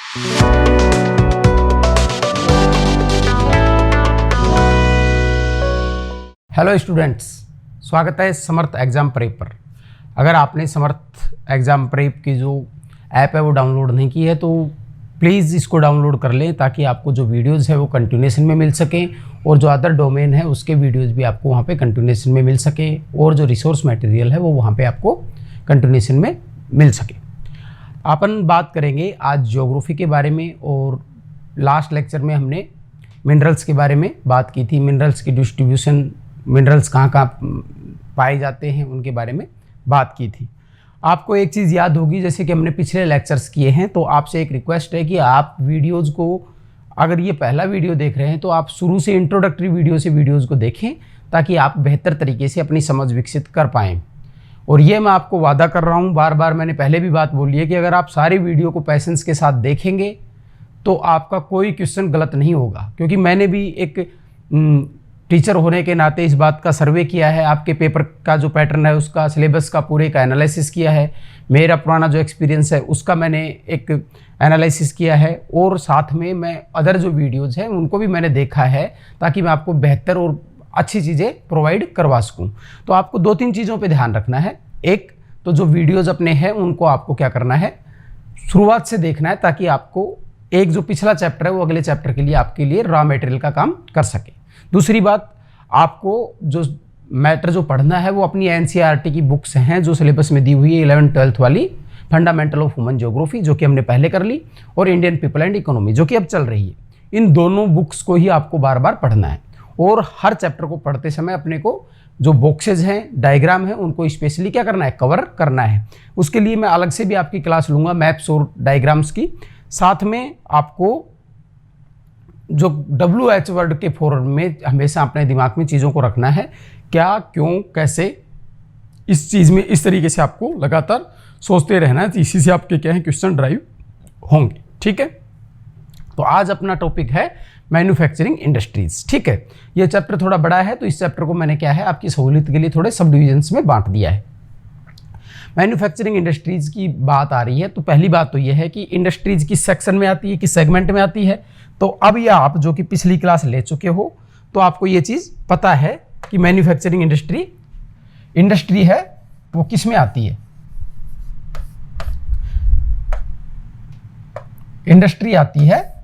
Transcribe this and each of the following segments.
Hello students, स्वागत है समर्थ exam prep पर। अगर आपने समर्थ एग्ज़ाम प्रेप की जो ऐप है वो डाउनलोड नहीं की है तो प्लीज़ इसको डाउनलोड कर लें, ताकि आपको जो वीडियोज़ है वो कंटिन्यूएशन में मिल सकें और जो अदर डोमेन है उसके वीडियोज़ भी आपको वहाँ पे कंटिन्यूएशन में मिल सके और जो रिसोर्स मटेरियल है वो वहाँ पे आपको कंटिन्यूएशन में मिल सके। अपन बात करेंगे आज ज्योग्राफी के बारे में, और लास्ट लेक्चर में हमने मिनरल्स के बारे में बात की थी। मिनरल्स की डिस्ट्रीब्यूशन, मिनरल्स कहाँ कहाँ पाए जाते हैं उनके बारे में बात की थी। आपको एक चीज़ याद होगी, जैसे कि हमने पिछले लेक्चर्स किए हैं, तो आपसे एक रिक्वेस्ट है कि आप वीडियोज़ को, अगर ये पहला वीडियो देख रहे हैं तो आप शुरू से इंट्रोडक्टरी वीडियो से वीडियोज़ को देखें, ताकि आप बेहतर तरीके से अपनी समझ विकसित कर पाएँ। और ये मैं आपको वादा कर रहा हूँ, बार बार मैंने पहले भी बात बोली है कि अगर आप सारे वीडियो को पैसेंस के साथ देखेंगे तो आपका कोई क्वेश्चन गलत नहीं होगा। क्योंकि मैंने भी एक टीचर होने के नाते इस बात का सर्वे किया है, आपके पेपर का जो पैटर्न है उसका, सिलेबस का पूरे का एनालिसिस किया है। मेरा पुराना जो एक्सपीरियंस है उसका मैंने एक एनालिसिस किया है, और साथ में मैं अदर जो वीडियोज़ हैं उनको भी मैंने देखा है, ताकि मैं आपको बेहतर और अच्छी चीज़ें प्रोवाइड करवा सकूँ। तो आपको 2-3 चीज़ों पे ध्यान रखना है। एक तो जो वीडियोज़ अपने हैं उनको आपको क्या करना है, शुरुआत से देखना है, ताकि आपको एक जो पिछला चैप्टर है वो अगले चैप्टर के लिए आपके लिए रॉ मटेरियल का काम कर सके। दूसरी बात, आपको जो मैटर जो पढ़ना है वो अपनी एनसीईआरटी की बुक्स हैं जो सिलेबस में दी हुई है, 11th-12th वाली, फंडामेंटल ऑफ ह्यूमन ज्योग्राफी जो कि हमने पहले कर ली, और इंडियन पीपल एंड इकोनॉमी जो कि अब चल रही है। इन दोनों बुक्स को ही आपको बार बार पढ़ना है, और हर चैप्टर को पढ़ते समय अपने को जो बॉक्सेज हैं, डायग्राम है, उनको स्पेशली क्या करना है, कवर करना है। उसके लिए मैं अलग से भी आपकी क्लास लूँगा मैप्स और डायग्राम्स की। साथ में आपको जो WH वर्ड के फॉर्म में हमेशा अपने दिमाग में चीज़ों को रखना है, क्या, क्यों, कैसे, इस चीज़ में इस तरीके से आपको लगातार सोचते रहना है। तो इसी से आपके क्या है, क्वेश्चन ड्राइव होंगे। ठीक है, तो आज अपना टॉपिक है मैन्युफैक्चरिंग इंडस्ट्रीज। ठीक है, ये चैप्टर थोड़ा बड़ा है, तो इस चैप्टर को मैंने क्या है आपकी सहूलियत के लिए थोड़े सब डिविजन्स में बांट दिया है। मैन्युफैक्चरिंग इंडस्ट्रीज की बात आ रही है, तो पहली बात तो यह है कि इंडस्ट्रीज किस सेक्शन में आती है, किस सेगमेंट में आती है। तो अब ये आप जो कि पिछली क्लास ले चुके हो, तो आपको ये चीज़ पता है कि मैन्युफैक्चरिंग इंडस्ट्री है वो किस में आती है। इंडस्ट्री आती है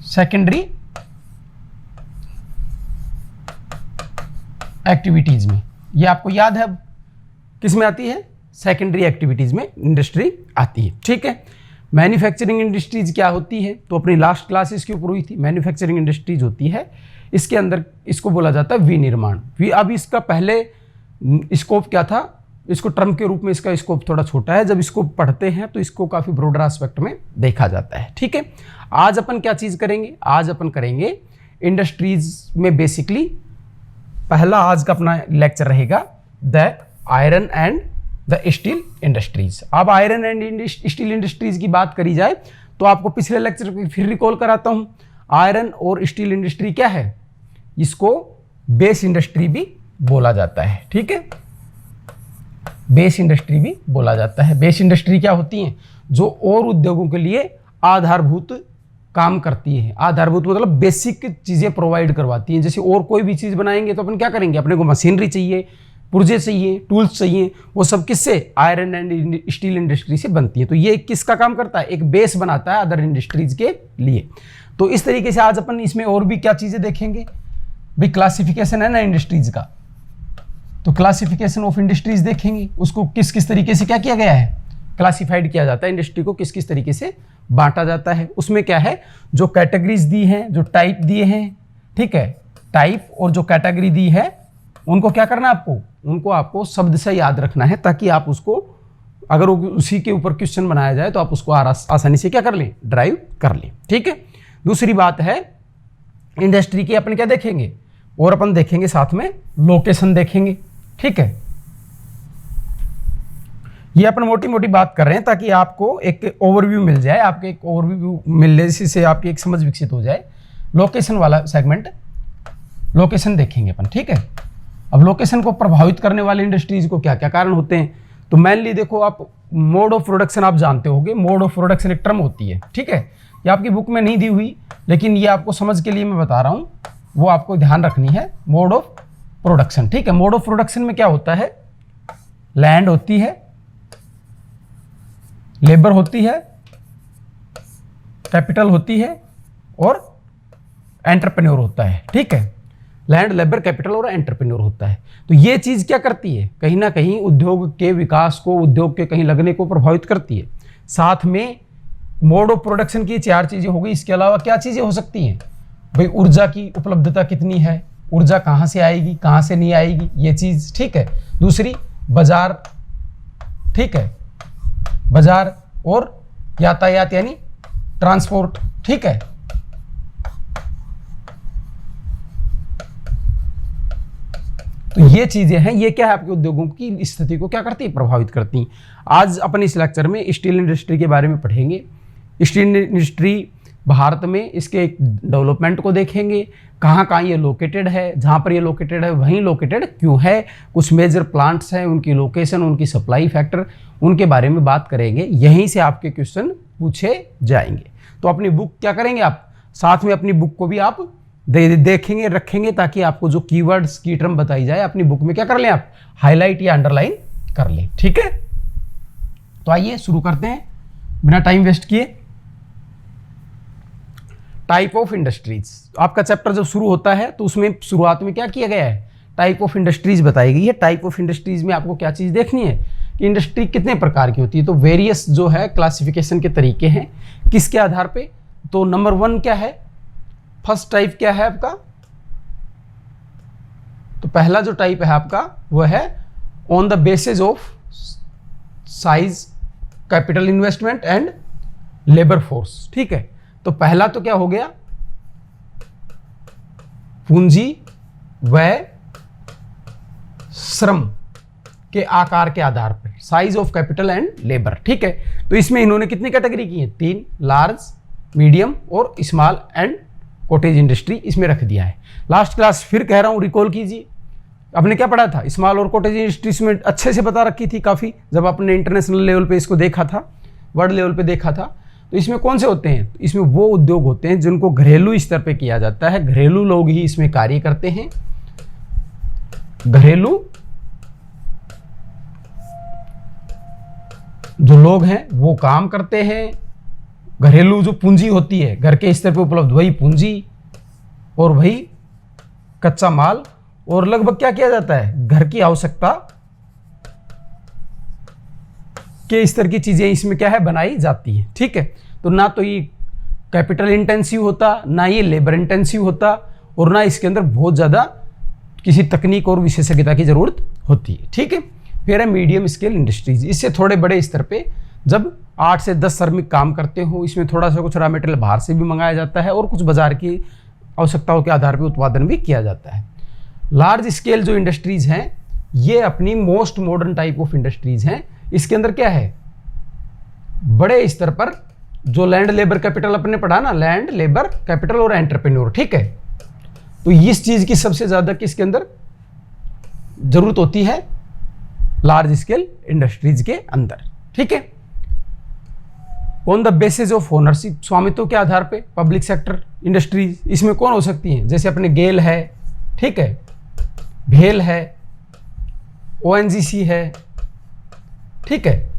सेकेंडरी एक्टिविटीज में। ये आपको याद है, किस में आती है, सेकेंडरी एक्टिविटीज में इंडस्ट्री आती है। ठीक है, मैन्युफैक्चरिंग इंडस्ट्रीज क्या होती है, तो अपनी लास्ट क्लास इसके ऊपर हुई थी। मैन्युफैक्चरिंग इंडस्ट्रीज होती है, इसके अंदर इसको बोला जाता है विनिर्माण। अब इसका पहले स्कोप क्या था, इसको टर्म के रूप में इसका स्कोप थोड़ा छोटा है, जब इसको पढ़ते हैं तो इसको काफ़ी ब्रॉडर एस्पेक्ट में देखा जाता है। ठीक है, आज अपन क्या चीज़ करेंगे, आज अपन करेंगे इंडस्ट्रीज में बेसिकली पहला आज का अपना लेक्चर रहेगा the iron and the steel industries. अब आयरन एंड स्टील इंडस्ट्रीज की बात करी जाए तो आपको पिछले लेक्चर को फिर रिकॉल कराता हूं। आयरन और स्टील इंडस्ट्री क्या है, इसको बेस इंडस्ट्री भी बोला जाता है। ठीक है, बेस इंडस्ट्री भी बोला जाता है। बेस इंडस्ट्री क्या होती हैं, जो और उद्योगों के लिए आधारभूत काम करती है। आधारभूत मतलब बेसिक चीज़ें प्रोवाइड करवाती हैं। जैसे और कोई भी चीज़ बनाएंगे तो अपन क्या करेंगे, अपने को मशीनरी चाहिए, पुर्जे चाहिए, टूल्स चाहिए, वो सब किससे, आयरन एंड स्टील इंडस्ट्री से बनती है। तो ये किसका काम करता है, एक बेस बनाता है अदर इंडस्ट्रीज के लिए। तो इस तरीके से आज अपन इसमें और भी क्या चीज़ें देखेंगे भाई, क्लासिफिकेशन है ना इंडस्ट्रीज का, तो क्लासिफिकेशन ऑफ इंडस्ट्रीज देखेंगे, उसको किस किस तरीके से क्या किया गया है, क्लासिफाइड किया जाता है, इंडस्ट्री को किस किस तरीके से बांटा जाता है। उसमें क्या है, जो कैटेगरीज दी हैं, जो टाइप दिए हैं, ठीक है, टाइप और जो कैटेगरी दी है उनको क्या करना है आपको, उनको आपको शब्द से याद रखना है, ताकि आप उसको अगर उसी के ऊपर क्वेश्चन बनाया जाए तो आप उसको आसानी से क्या कर लें, ड्राइव कर लें। ठीक है, दूसरी बात है इंडस्ट्री की अपन क्या देखेंगे, और अपन देखेंगे साथ में लोकेशन देखेंगे। ठीक है, ये अपन मोटी मोटी बात कर रहे हैं ताकि आपको एक ओवरव्यू मिल जाए, आपको एक ओवरव्यू मिलने से आपकी एक समझ विकसित हो जाए। लोकेशन वाला सेगमेंट, लोकेशन देखेंगे अपन। ठीक है, अब लोकेशन को प्रभावित करने वाले इंडस्ट्रीज को क्या क्या कारण होते हैं, तो मेनली देखो आप मोड ऑफ प्रोडक्शन आप जानते होगे, मोड ऑफ प्रोडक्शन एक टर्म होती है, ठीक है। ये आपकी बुक में नहीं दी हुई, लेकिन ये आपको समझ के लिए मैं बता रहा हूँ, वो आपको ध्यान रखनी है। मोड ऑफ प्रोडक्शन, ठीक है। मोड ऑफ प्रोडक्शन में क्या होता है, लैंड होती है, लेबर होती है, कैपिटल होती है और एंटरप्रेन्योर होता है, ठीक है। लैंड, लेबर, कैपिटल और एंटरप्रेन्योर होता है। तो ये चीज क्या करती है, कहीं ना कहीं उद्योग के विकास को, उद्योग के कहीं लगने को प्रभावित करती है। साथ में मोड ऑफ प्रोडक्शन की 4 चीजें हो गई, इसके अलावा क्या चीजें हो सकती हैं भाई, ऊर्जा की उपलब्धता कितनी है, ऊर्जा कहाँ से आएगी, कहाँ से नहीं आएगी, ये चीज, ठीक है। दूसरी बाजार, ठीक है, बाजार और यातायात यानी ट्रांसपोर्ट, ठीक है। तो ये चीजें हैं, ये क्या है आपके उद्योगों की स्थिति को क्या करती है, प्रभावित करती हैं। आज अपन इस लेक्चर में स्टील इंडस्ट्री के बारे में पढ़ेंगे। स्टील इंडस्ट्री भारत में इसके डेवलपमेंट को देखेंगे, कहाँ कहाँ ये लोकेटेड है, जहाँ पर ये लोकेटेड है वहीं लोकेटेड क्यों है, कुछ मेजर प्लांट्स हैं, उनकी लोकेशन, उनकी सप्लाई फैक्टर, उनके बारे में बात करेंगे। यहीं से आपके क्वेश्चन पूछे जाएंगे। तो अपनी बुक क्या करेंगे आप, साथ में अपनी बुक को भी आप देखेंगे, रखेंगे, ताकि आपको जो कीवर्ड्स की टर्म बताई जाए अपनी बुक में क्या कर लें आप, हाईलाइट या अंडरलाइन कर लें, ठीक है। तो आइए शुरू करते हैं बिना टाइम वेस्ट किए। टाइप ऑफ इंडस्ट्रीज, आपका चैप्टर जब शुरू होता है तो उसमें शुरुआत में क्या किया गया है, टाइप ऑफ इंडस्ट्रीज बताई गई है। टाइप ऑफ इंडस्ट्रीज में आपको क्या चीज देखनी है कि इंडस्ट्री कितने प्रकार की होती है। तो वेरियस जो है क्लासिफिकेशन के तरीके हैं, किसके आधार पे, तो नंबर 1 क्या है, फर्स्ट टाइप क्या है आपका, तो पहला जो टाइप है आपका वो है on the basis of size, capital investment and labour force, ठीक है। तो पहला तो क्या हो गया, पूंजी व श्रम के आकार के आधार पर, size of capital and labour, ठीक है। तो इसमें इन्होंने कितनी कैटेगरी की है, 3, लार्ज, मीडियम और स्मॉल एंड कॉटेज इंडस्ट्री इसमें रख दिया है। लास्ट क्लास फिर कह रहा हूं, रिकॉल कीजिए, आपने क्या पढ़ा था, स्मॉल और कॉटेज इंडस्ट्रीज में अच्छे से बता रखी थी काफ़ी, जब आपने इंटरनेशनल लेवल पे इसको देखा था, वर्ल्ड लेवल पे देखा था। तो इसमें कौन से होते हैं, तो इसमें वो उद्योग होते हैं जिनको घरेलू स्तर पे किया जाता है, घरेलू लोग ही इसमें कार्य करते हैं। घरेलू जो लोग हैं वो काम करते हैं, घरेलू जो पूंजी होती है घर के स्तर पे उपलब्ध वही पूंजी और वही कच्चा माल, और लगभग क्या किया जाता है, घर की आवश्यकता के स्तर की चीजें इसमें क्या है, बनाई जाती है, ठीक है। तो ना तो ये कैपिटल इंटेंसिव होता, ना ये लेबर इंटेंसिव होता, और ना इसके अंदर बहुत ज़्यादा किसी तकनीक और विशेषज्ञता की ज़रूरत होती है, ठीक है। फिर है मीडियम स्केल इंडस्ट्रीज, इससे थोड़े बड़े स्तर पे जब 8 से 10 श्रमिक काम करते हो, इसमें थोड़ा सा कुछ रॉ मटेरियल बाहर से भी मंगाया जाता है और कुछ बाजार की आवश्यकताओं के आधार पर उत्पादन भी किया जाता है। लार्ज स्केल जो इंडस्ट्रीज हैं ये अपनी most modern type of industries हैं। इसके अंदर क्या है, बड़े स्तर पर जो लैंड, लेबर, कैपिटल अपने पढ़ा ना, लैंड, लेबर, कैपिटल और एंटरप्रेन्योर, ठीक है। तो इस चीज की सबसे ज्यादा किसके अंदर जरूरत होती है, लार्ज स्केल इंडस्ट्रीज के अंदर, ठीक है। On the basis of ownership, स्वामित्व के आधार पे, पब्लिक सेक्टर इंडस्ट्रीज इसमें कौन हो सकती हैं, जैसे अपने गेल है, ठीक है, भेल है, ओएनजीसी है, ठीक है।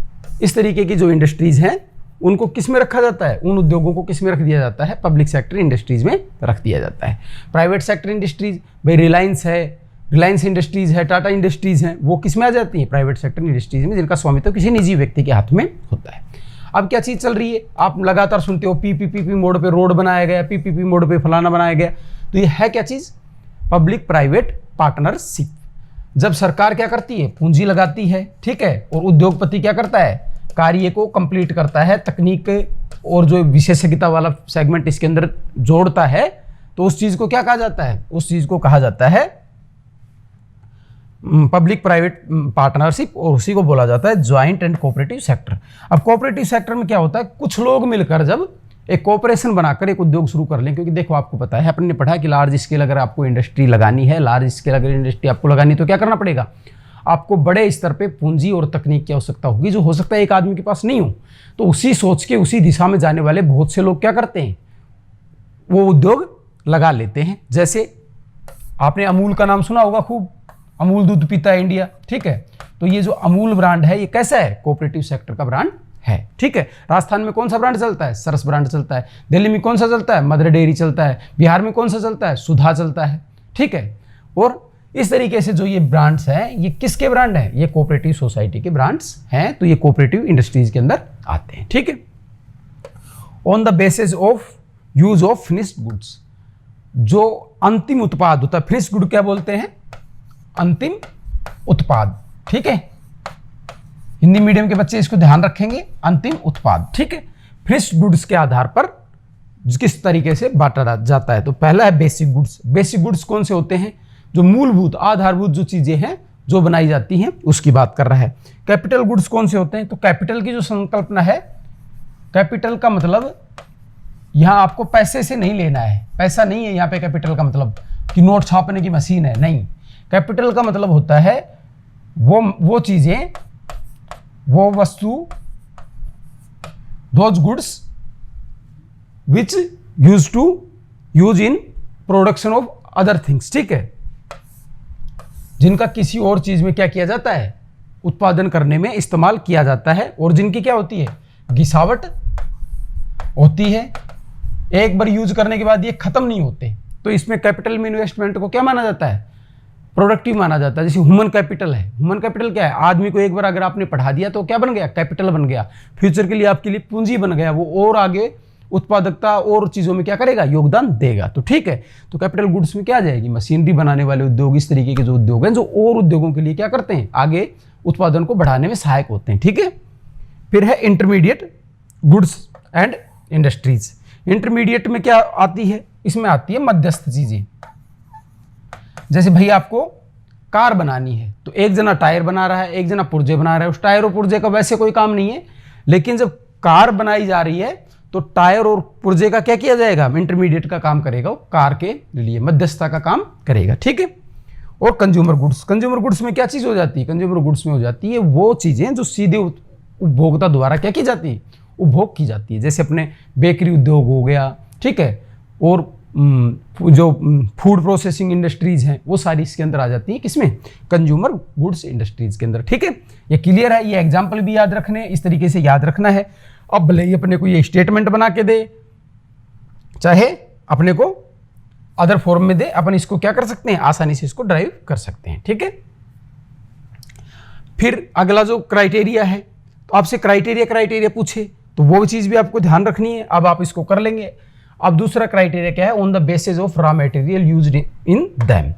इस तरीके की जो इंडस्ट्रीज हैं उनको किस में रखा जाता है, उन उद्योगों को किस में रख दिया जाता है, पब्लिक सेक्टर इंडस्ट्रीज में रख दिया जाता है। प्राइवेट सेक्टर इंडस्ट्रीज, भाई रिलायंस है, रिलायंस इंडस्ट्रीज है, टाटा इंडस्ट्रीज हैं, वो किस में आ जाती हैं, प्राइवेट सेक्टर इंडस्ट्रीज में, जिनका स्वामित्व किसी निजी व्यक्ति के हाथ में होता है। अब क्या चीज़ चल रही है, आप लगातार सुनते हो पीपीपी मोड पे रोड बनाया गया, पीपीपी मोड पे फलाना बनाया गया, तो ये है क्या चीज़, पब्लिक प्राइवेट पार्टनरशिप। जब सरकार क्या करती है, पूंजी लगाती है, ठीक है, और उद्योगपति क्या करता है, कार्य को कंप्लीट करता है, तकनीक और जो विशेषज्ञता वाला सेगमेंट इसके अंदर जोड़ता है, तो उस चीज को क्या कहा जाता है, उस चीज को कहा जाता है पब्लिक प्राइवेट पार्टनरशिप, और उसी को बोला जाता है ज्वाइंट एंड कोऑपरेटिव सेक्टर। अब कोऑपरेटिव सेक्टर में क्या होता है, कुछ लोग मिलकर जब एक कोऑपरेशन बनाकर एक उद्योग शुरू कर लें, क्योंकि देखो आपको पता है, अपने ने पढ़ा कि लार्ज स्केल अगर आपको इंडस्ट्री लगानी है, लार्ज स्केल अगर इंडस्ट्री आपको लगानी है तो क्या करना पड़ेगा, आपको बड़े स्तर पे पूंजी और तकनीक की आवश्यकता होगी, जो हो सकता है एक आदमी के पास नहीं हो। तो उसी सोच के उसी दिशा में जाने वाले बहुत से लोग क्या करते हैं, वो उद्योग लगा लेते हैं। जैसे आपने अमूल का नाम सुना होगा खूब, अमूल दूध पीता है इंडिया, ठीक है। तो ये जो अमूल ब्रांड है ये कैसा है, कोऑपरेटिव सेक्टर का ब्रांड है, ठीक है। राजस्थान में कौन सा ब्रांड चलता है, सरस ब्रांड चलता है। दिल्ली में कौन सा चलता है, मदर डेयरी चलता है। बिहार में कौन सा चलता है, सुधा चलता है, ठीक है। और इस तरीके से जो ये ब्रांड्स हैं ये किसके ब्रांड हैं, ये कोऑपरेटिव सोसाइटी के ब्रांड्स हैं। तो ये कोऑपरेटिव इंडस्ट्रीज के अंदर आते हैं, ठीक है। On the basis of use of finished goods, जो अंतिम उत्पाद होता है, फिनिश्ड गुड क्या बोलते हैं, अंतिम उत्पाद, ठीक है। हिंदी मीडियम के बच्चे इसको ध्यान रखेंगे, अंतिम उत्पाद, ठीक है। फिनिश्ड गुड्स के आधार पर किस तरीके से बांटा जाता है, तो पहला है बेसिक गुड्स। बेसिक गुड्स कौन से होते हैं, जो मूलभूत आधारभूत जो चीजें हैं जो बनाई जाती हैं उसकी बात कर रहा है। कैपिटल गुड्स कौन से होते हैं, तो कैपिटल की जो संकल्पना है, कैपिटल का मतलब यहां आपको पैसे से नहीं लेना है, पैसा नहीं है यहां पे कैपिटल का मतलब कि नोट छापने की मशीन है, नहीं। कैपिटल का मतलब होता है वो चीजें, वो वस्तु, those goods which use in production of other things, ठीक है। जिनका किसी और चीज में क्या किया जाता है, उत्पादन करने में इस्तेमाल किया जाता है, और जिनकी क्या होती है, घिसावट होती है, एक बार यूज करने के बाद ये खत्म नहीं होते। तो इसमें कैपिटल में इन्वेस्टमेंट को क्या माना जाता है, प्रोडक्टिव माना जाता है। जैसे ह्यूमन कैपिटल है, ह्यूमन कैपिटल क्या है, आदमी को एक बार अगर आपने पढ़ा दिया तो क्या बन गया, कैपिटल बन गया, फ्यूचर के लिए आपके लिए पूंजी बन गया, वो और आगे उत्पादकता और चीजों में क्या करेगा, योगदान देगा। तो ठीक है, तो कैपिटल गुड्स में क्या आ जाएगी, मशीनरी बनाने वाले उद्योग, इस तरीके के जो उद्योग हैं जो और उद्योगों के लिए क्या करते हैं, आगे उत्पादन को बढ़ाने में सहायक होते हैं, ठीक है। फिर है intermediate goods and industries. Intermediate में क्या आती है, इसमें आती है मध्यस्थ चीजें। जैसे भाई आपको कार बनानी है, तो एक जना टायर बना रहा है, एक जना पुर्जे बना रहा है, उस टायर और पुर्जे का वैसे कोई काम नहीं है, लेकिन जब कार बनाई जा रही है तो टायर और पुर्जे का क्या किया जाएगा, इंटरमीडिएट का काम करेगा, वो कार के लिए मध्यस्थता का काम करेगा, ठीक है। और कंज्यूमर गुड्स, कंज्यूमर गुड्स में क्या चीज हो जाती है, कंज्यूमर गुड्स में हो जाती है वो चीजें जो सीधे उपभोक्ता द्वारा क्या की जाती है, उपभोग की जाती है। जैसे अपने बेकरी उद्योग हो गया, ठीक है, और जो फूड प्रोसेसिंग इंडस्ट्रीज हैं वो सारी इसके अंदर आ जाती है, किसमें, कंज्यूमर गुड्स इंडस्ट्रीज के अंदर, ठीक है। ये क्लियर है, ये एग्जाम्पल भी याद रखने, इस तरीके से याद रखना है। अब भले ही अपने को ये स्टेटमेंट बना के दे, चाहे अपने को अदर फॉर्म में दे, अपन इसको क्या कर सकते हैं, आसानी से इसको ड्राइव कर सकते हैं, ठीक है। फिर अगला जो क्राइटेरिया है, तो आपसे क्राइटेरिया पूछे तो वो चीज भी आपको ध्यान रखनी है, अब आप इसको कर लेंगे। अब दूसरा क्राइटेरिया क्या है, on the basis of raw material used in them,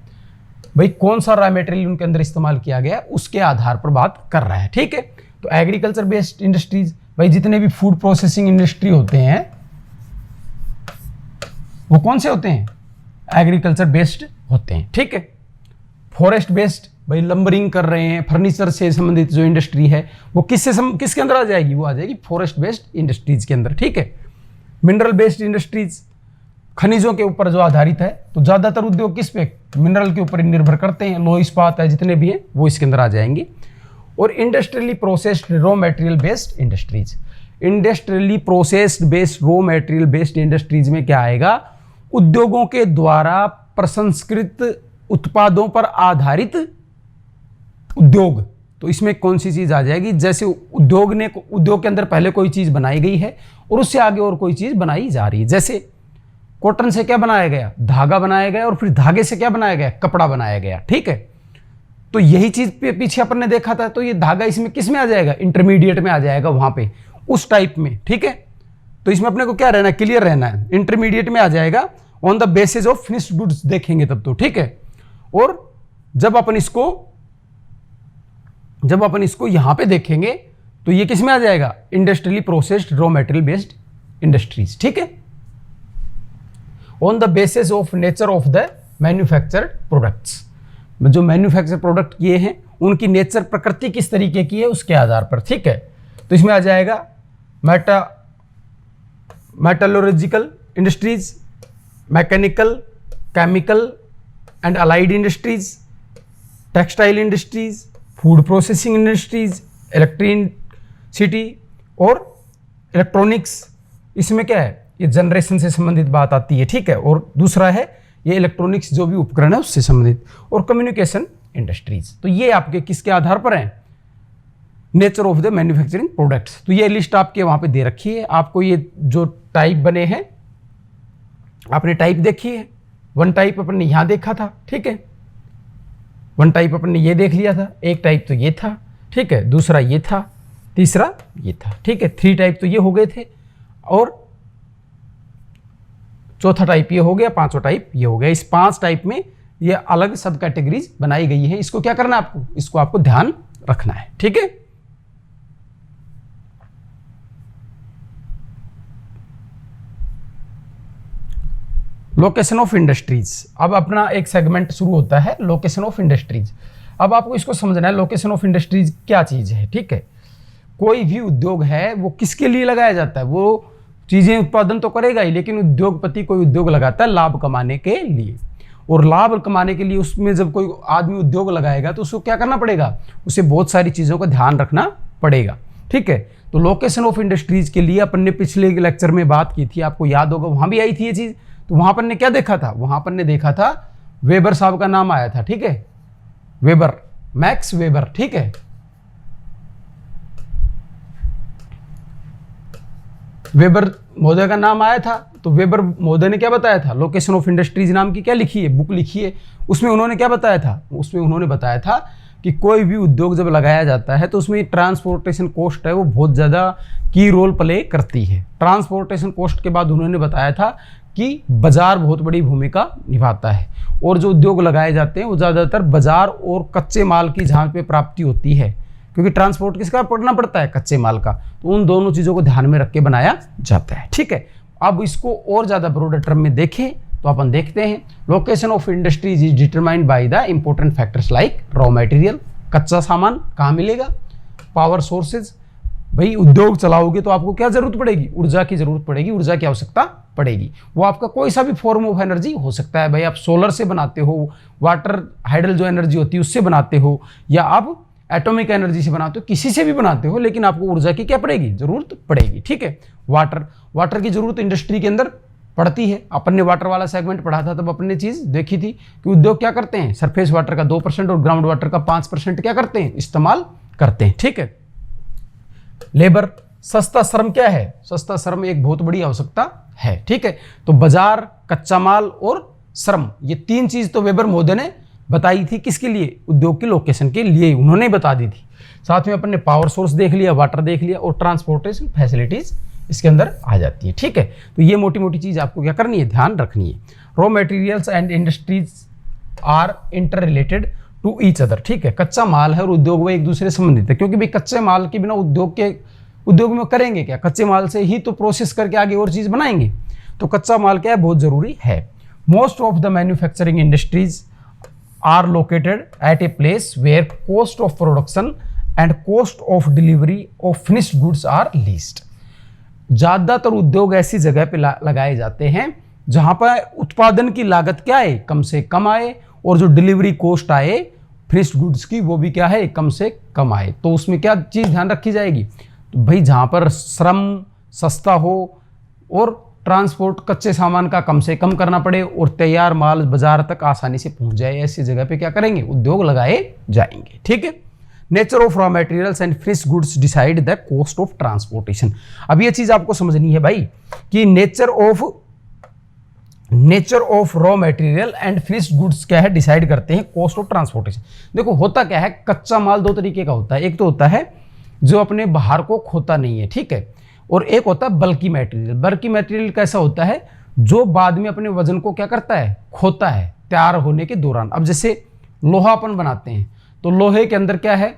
भाई कौन सा रॉ मटेरियल उनके अंदर इस्तेमाल किया गया उसके आधार पर बात कर रहा है, ठीक है। तो एग्रीकल्चर बेस्ड इंडस्ट्रीज, भाई जितने भी फूड प्रोसेसिंग इंडस्ट्री होते हैं वो कौन से होते हैं, एग्रीकल्चर बेस्ड होते हैं, ठीक है। फॉरेस्ट बेस्ड, भाई लंबरिंग कर रहे हैं, फर्नीचर से संबंधित जो इंडस्ट्री है वो किसके अंदर आ जाएगी, वो आ जाएगी फॉरेस्ट बेस्ड इंडस्ट्रीज के अंदर, ठीक है। मिनरल बेस्ड इंडस्ट्रीज, खनिजों के ऊपर जो आधारित है, तो ज्यादातर उद्योग किस पे, मिनरल के ऊपर निर्भर करते हैं, लोह इस्पात है, जितने भी हैं वो इसके अंदर आ जाएंगे। और industrially processed raw material based industries, industrially processed based raw material based industries में क्या आएगा, उद्योगों के द्वारा प्रसंस्कृत उत्पादों पर आधारित उद्योग। तो इसमें कौन सी चीज आ जाएगी, जैसे उद्योग के अंदर पहले कोई चीज बनाई गई है और उससे आगे और कोई चीज बनाई जा रही है। जैसे कॉटन से क्या बनाया गया, धागा बनाया गया, और फिर धागे से क्या बनाया गया, कपड़ा बनाया गया, ठीक है। तो यही चीज पीछे अपन ने देखा था, तो ये धागा इसमें किस में आ जाएगा, इंटरमीडिएट में आ जाएगा, वहां पे उस टाइप में, ठीक है। तो इसमें अपने को क्या रहना है, क्लियर रहना है, इंटरमीडिएट में आ जाएगा, on the basis of finished goods देखेंगे तब तो, ठीक है। और जब अपन इसको यहां पे देखेंगे तो ये किस में आ जाएगा, industrially processed raw material based industries, ठीक है। On the basis of nature of the manufactured products, जो मैन्युफैक्चर प्रोडक्ट किए हैं उनकी नेचर, प्रकृति किस तरीके की है उसके आधार पर, ठीक है। तो इसमें आ जाएगा metallurgical industries, mechanical, chemical and allied industries, textile industries, food processing industries, electricity और इलेक्ट्रॉनिक्स, इसमें क्या है, ये जनरेशन से संबंधित बात आती है, ठीक है। और दूसरा है ये इलेक्ट्रॉनिक्स जो भी उपकरण है उससे संबंधित, और कम्युनिकेशन इंडस्ट्रीज। तो ये आपके किसके आधार पर हैं, nature of the manufacturing products. तो ये लिस्ट आपके वहाँ पे दे रखी है। आपको ये जो टाइप बने हैं, आपने टाइप देखी है, वन टाइप अपन ने यहाँ देखा था, ठीक है, वन टाइप अपन ने ये देख लिया था, एक टाइप तो ये था, ठीक है, दूसरा ये था, तीसरा ये था, ठीक है, थ्री टाइप तो ये हो गए थे, और चौथा टाइप ये हो गया, पांचवा टाइप ये हो गया। इस 5 टाइप में ये अलग सब कैटेगरीज बनाई गई है। इसको क्या करना है आपको, इसको आपको ध्यान रखना है, ठीक है। लोकेशन ऑफ इंडस्ट्रीज, अब अपना एक सेगमेंट शुरू होता है लोकेशन ऑफ इंडस्ट्रीज। अब आपको इसको समझना है लोकेशन ऑफ इंडस्ट्रीज क्या चीज है, ठीक है। कोई भी उद्योग है वो किसके लिए लगाया जाता है, वो चीजें उत्पादन तो करेगा ही, लेकिन उद्योगपति कोई उद्योग लगाता है लाभ कमाने के लिए, और लाभ कमाने के लिए उसमें जब कोई आदमी उद्योग लगाएगा तो उसको क्या करना पड़ेगा, उसे बहुत सारी चीजों का ध्यान रखना पड़ेगा, ठीक है। तो लोकेशन ऑफ इंडस्ट्रीज के लिए अपन ने पिछले लेक्चर में बात की थी, आपको याद होगा, वहां भी आई थी ये चीज। तो वहां पर ने क्या देखा था, वहां पर ने देखा था वेबर साहब का नाम आया था, ठीक है, वेबर, मैक्स वेबर, ठीक है। वेबर महोदय का नाम आया था। तो वेबर महोदय ने क्या बताया था, लोकेशन ऑफ इंडस्ट्रीज नाम की क्या लिखी है, बुक लिखी है। उसमें उन्होंने क्या बताया था, उसमें उन्होंने बताया था कि कोई भी उद्योग जब लगाया जाता है तो उसमें ट्रांसपोर्टेशन कॉस्ट है वो बहुत ज़्यादा की रोल प्ले करती है। ट्रांसपोर्टेशन कॉस्ट के बाद उन्होंने बताया था कि बाजार बहुत बड़ी भूमिका निभाता है, और जो उद्योग लगाए जाते हैं वो ज़्यादातर बाजार और कच्चे माल की जहाँ पे प्राप्ति होती है, क्योंकि ट्रांसपोर्ट किसका पड़ना पड़ता है, कच्चे माल का। तो उन दोनों चीज़ों को ध्यान में रख के बनाया जाता है, ठीक है। अब इसको और ज़्यादा ब्रॉडर टर्म में देखें तो अपन देखते हैं location of industries is determined by the important factors like raw material, कच्चा सामान कहाँ मिलेगा, पावर सोर्सेज, भाई उद्योग चलाओगे तो आपको क्या जरूरत पड़ेगी, ऊर्जा की जरूरत पड़ेगी, ऊर्जा की आवश्यकता पड़ेगी। वो आपका कोई सा भी फॉर्म ऑफ एनर्जी हो सकता है, भाई आप सोलर से बनाते हो, वाटर हाइडल जो एनर्जी होती है उससे बनाते हो, या आप एटॉमिक एनर्जी से बनाते हो, किसी से भी बनाते हो, लेकिन आपको ऊर्जा की क्या पड़ेगी, जरूरत पड़ेगी, ठीक है। वाटर की जरूरत इंडस्ट्री के अंदर पड़ती है। अपन ने वाटर वाला सेगमेंट पढ़ा था, तब अपन ने चीज देखी थी कि उद्योग क्या करते हैं, सरफेस वाटर का 2% और ग्राउंड वाटर का 5% क्या करते हैं, इस्तेमाल करते हैं, ठीक है। लेबर, सस्ता श्रम क्या है, सस्ता श्रम एक बहुत बड़ी आवश्यकता है, ठीक है। तो बाजार, कच्चा माल और श्रम, ये 3 चीज तो वेबर महोदय ने बताई थी, किसके लिए, उद्योग की लोकेशन के लिए उन्होंने बता दी थी। साथ में अपन ने पावर सोर्स देख लिया, वाटर देख लिया, और ट्रांसपोर्टेशन फैसिलिटीज इसके अंदर आ जाती है, ठीक है। तो ये मोटी मोटी चीज आपको क्या करनी है, ध्यान रखनी है। Raw materials and industries are inter related to each other, ठीक है। कच्चा माल है और उद्योग वो एक दूसरे से संबंधित है, क्योंकि भाई कच्चे माल के बिना उद्योग में करेंगे क्या, कच्चे माल से ही तो प्रोसेस करके आगे और चीज बनाएंगे। तो कच्चा माल क्या है, बहुत जरूरी है। Most of the manufacturing industries are located at a place where cost of production and cost of delivery of finished goods are least. ज्यादातर उद्योग ऐसी जगह पे लगाए जाते हैं जहां पर उत्पादन की लागत क्या है, कम से कम आए, और जो डिलीवरी कॉस्ट आए फिनिश्ड गुड्स की वो भी क्या है, कम से कम आए। तो उसमें क्या चीज ध्यान रखी जाएगी, तो भाई जहां पर श्रम सस्ता हो और ट्रांसपोर्ट कच्चे सामान का कम से कम करना पड़े और तैयार माल बाजार तक आसानी से पहुंच जाए, ऐसी जगह पे क्या करेंगे, उद्योग लगाए जाएंगे, ठीक है। Nature of raw materials and finished goods decide the cost of transportation. अब ये चीज आपको समझनी है भाई कि nature of raw material and finished goods क्या है, डिसाइड करते हैं कॉस्ट ऑफ ट्रांसपोर्टेशन। देखो होता क्या है, कच्चा माल 2 तरीके का होता है, एक तो होता है जो अपने बाहर को खोता नहीं है, ठीक है, और एक होता है बल्की मटेरियल। बल्की मटेरियल कैसा होता है, जो बाद में अपने वजन को क्या करता है, खोता है तैयार होने के दौरान। अब जैसे लोहा अपन बनाते हैं तो लोहे के अंदर क्या है,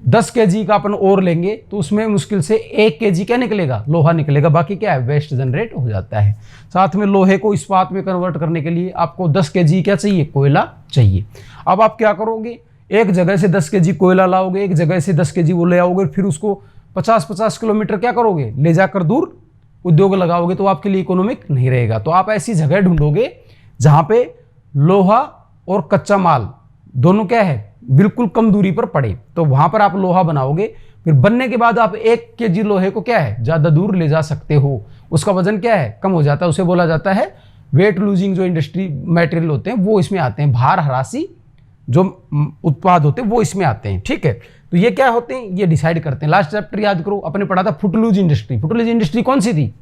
10 kg का अपन और लेंगे तो उसमें मुश्किल से 1 kg क्या निकलेगा, लोहा निकलेगा, बाकी क्या है, वेस्ट जनरेट हो जाता है। साथ में लोहे को इस्पात में कन्वर्ट करने के लिए आपको 10 kg क्या चाहिए, कोयला चाहिए। अब आप क्या करोगे, एक जगह से 10 kg कोयला लाओगे, एक जगह से 10 kg वो ले आओगे, फिर उसको 50-50 किलोमीटर क्या करोगे, ले जाकर दूर उद्योग लगाओगे, तो आपके लिए इकोनॉमिक नहीं रहेगा। तो आप ऐसी जगह ढूंढोगे जहां पे लोहा और कच्चा माल दोनों क्या है, बिल्कुल कम दूरी पर पड़े तो वहां पर आप लोहा बनाओगे, फिर बनने के बाद आप 1 kg लोहे को क्या है ज़्यादा दूर ले जा सकते हो, उसका वजन क्या है कम हो जाता है, उसे बोला जाता है वेट लूजिंग। जो इंडस्ट्री मटेरियल होते हैं वो इसमें आते हैं, भार हरासी जो उत्पाद होते हैं वो इसमें आते हैं। ठीक है, तो ये क्या होते हैं, ये डिसाइड करते हैं। लास्ट चैप्टर याद करो, अपने पढ़ा था फुटलूज इंडस्ट्री। फुटलूज इंडस्ट्री कौन सी थी,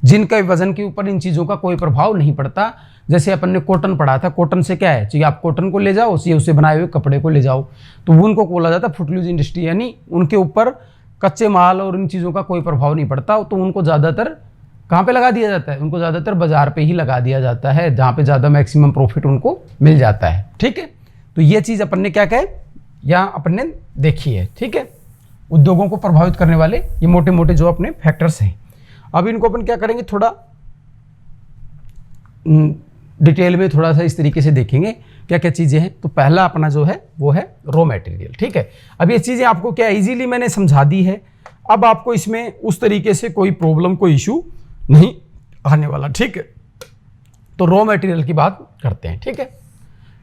जिनका वजन के ऊपर इन चीज़ों का कोई प्रभाव नहीं पड़ता। जैसे अपन ने कॉटन पढ़ा था, कॉटन से क्या है, चाहिए आप कॉटन को ले जाओ, चाहिए उसे बनाए हुए कपड़े को ले जाओ, तो वो उनको बोला जाता है फुटलूज इंडस्ट्री, यानी उनके ऊपर कच्चे माल और इन चीज़ों का कोई प्रभाव नहीं पड़ता। तो उनको ज़्यादातर कहाँ पे लगा दिया जाता है, उनको ज़्यादातर बाजार पे ही लगा दिया जाता है, जहाँ पे ज़्यादा मैक्सिमम प्रॉफिट उनको मिल जाता है। ठीक है, तो ये चीज़ अपन ने क्या कहे यहाँ अपन ने देखी है। ठीक है, उद्योगों को प्रभावित करने वाले ये मोटे मोटे जो अपने फैक्टर्स हैं। अब इनको अपन क्या करेंगे, थोड़ा डिटेल में थोड़ा सा इस तरीके से देखेंगे क्या क्या चीज़ें हैं। तो पहला अपना जो है वो है रॉ मटेरियल। ठीक है, अब ये चीज़ें आपको क्या इजीली मैंने समझा दी है, अब आपको इसमें उस तरीके से कोई प्रॉब्लम कोई इशू नहीं आने वाला। ठीक है, तो रॉ मटेरियल की बात करते हैं। ठीक है,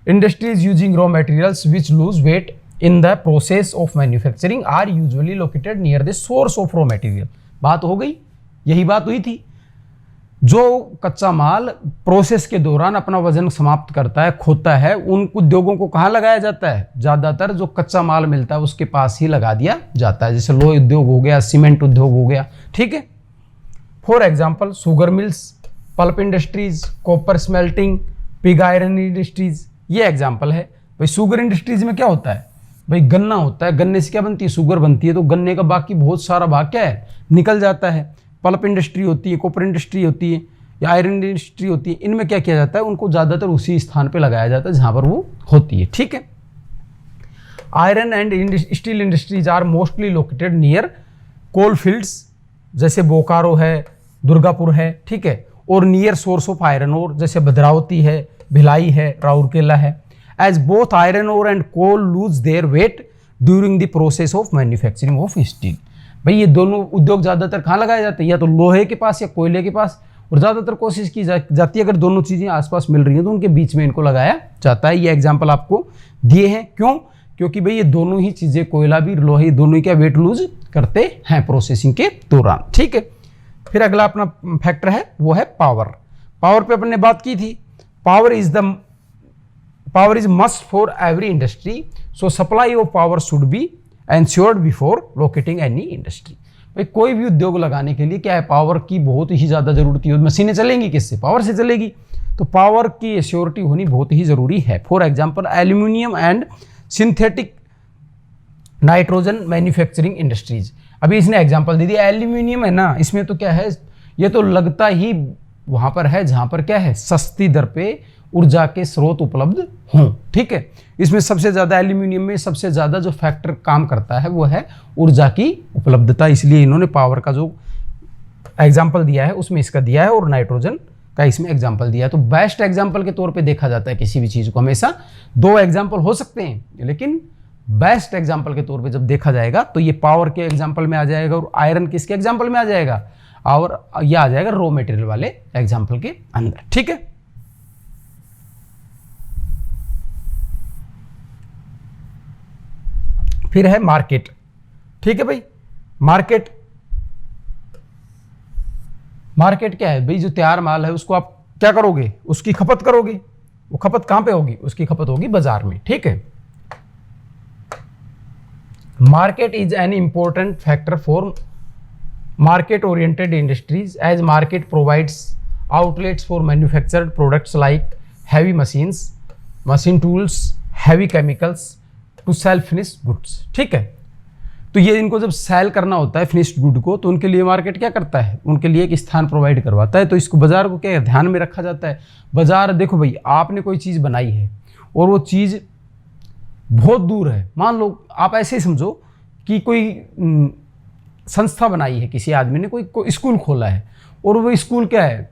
industries using raw materials which lose weight in the process of manufacturing are usually located near the source of raw material. बात हो गई, यही बात हुई थी। जो कच्चा माल प्रोसेस के दौरान अपना वजन समाप्त करता है, खोता है, उन उद्योगों को कहाँ लगाया जाता है, ज़्यादातर जो कच्चा माल मिलता है उसके पास ही लगा दिया जाता है। जैसे लोह उद्योग हो गया, सीमेंट उद्योग हो गया। ठीक है, for example sugar mills, pulp industries, copper smelting, pig iron industries, ये एग्जाम्पल है। भाई शुगर इंडस्ट्रीज में क्या होता है, भाई गन्ना होता है, गन्ने से क्या बनती है, शुगर बनती है, तो गन्ने का बाकी बहुत सारा भाग क्या है निकल जाता है। पल्प इंडस्ट्री होती है, कॉपर इंडस्ट्री होती है या आयरन इंडस्ट्री होती है, इनमें क्या किया जाता है, उनको ज़्यादातर उसी स्थान पे लगाया जाता है जहाँ पर वो होती है। ठीक है, iron and steel industries are mostly located near coal fields, जैसे बोकारो है, दुर्गापुर है। ठीक है, और near source of iron ore, जैसे भद्रावती है, भिलाई है, राउरकेला है। As both iron ore and coal lose their weight during the process of manufacturing of steel. भाई ये दोनों उद्योग ज़्यादातर कहाँ लगाए जाते हैं, या तो लोहे के पास या कोयले के पास, और ज़्यादातर कोशिश की जाती है अगर दोनों चीज़ें आसपास मिल रही हैं तो उनके बीच में इनको लगाया जाता है। ये एग्जाम्पल आपको दिए हैं, क्यों, क्योंकि भाई ये दोनों ही चीज़ें, कोयला भी लोहे, दोनों ही क्या वेट लूज करते हैं प्रोसेसिंग के दौरान। ठीक है, फिर अगला अपना फैक्टर है वो है पावर। पावर पे अपन ने बात की थी, power is must for every industry, so supply of power should be ensured before locating any industry. भाई कोई भी उद्योग लगाने के लिए क्या है, पावर की बहुत ही ज़्यादा जरूरत है। मशीनें चलेंगी किससे, पावर से चलेगी, तो पावर की एश्योरिटी होनी बहुत ही ज़रूरी है। For example aluminium and synthetic nitrogen manufacturing industries. अभी इसने एग्जांपल दे दिया, एल्यूमिनियम है ना, इसमें तो क्या है, ये तो लगता ही वहाँ पर है जहाँ पर क्या है सस्ती दर पे ऊर्जा के स्रोत उपलब्ध हों। ठीक है, इसमें सबसे ज़्यादा एल्यूमिनियम में सबसे ज़्यादा जो फैक्टर काम करता है वो है ऊर्जा की उपलब्धता, इसलिए इन्होंने पावर का जो एग्जाम्पल दिया है उसमें इसका दिया है, और नाइट्रोजन का इसमें एग्जाम्पल दिया है। तो बेस्ट एग्जाम्पल के तौर पे देखा जाता है किसी भी चीज़ को, हमेशा 2 एग्जाम्पल हो सकते हैं, लेकिन बेस्ट एग्जाम्पल के तौर पे जब देखा जाएगा तो ये पावर के एग्जाम्पल में आ जाएगा, और आयरन किसके एग्जाम्पल में आ जाएगा, और यह आ जाएगा रॉ मटेरियल वाले एग्जाम्पल के अंदर। ठीक है, फिर है मार्केट। ठीक है भाई, मार्केट क्या है भाई, जो तैयार माल है उसको आप क्या करोगे, उसकी खपत करोगे, वो खपत कहां पे होगी, उसकी खपत होगी बाजार में। ठीक है, market is an important factor for market oriented industries as market provides outlets for manufactured products like heavy machines, machine tools, heavy chemicals to sell finished goods। ठीक है, तो ये इनको जब सेल करना होता है फिनिश्ड गुड को, तो उनके लिए मार्केट क्या करता है, उनके लिए एक स्थान प्रोवाइड करवाता है। तो इसको बाजार को क्या ध्यान में रखा जाता है। बाजार देखो भाई, आपने कोई चीज़ बनाई है और वो चीज़ बहुत दूर है, मान लो आप ऐसे ही समझो कि कोई संस्था बनाई है, किसी आदमी ने कोई स्कूल खोला है, और वो स्कूल क्या है,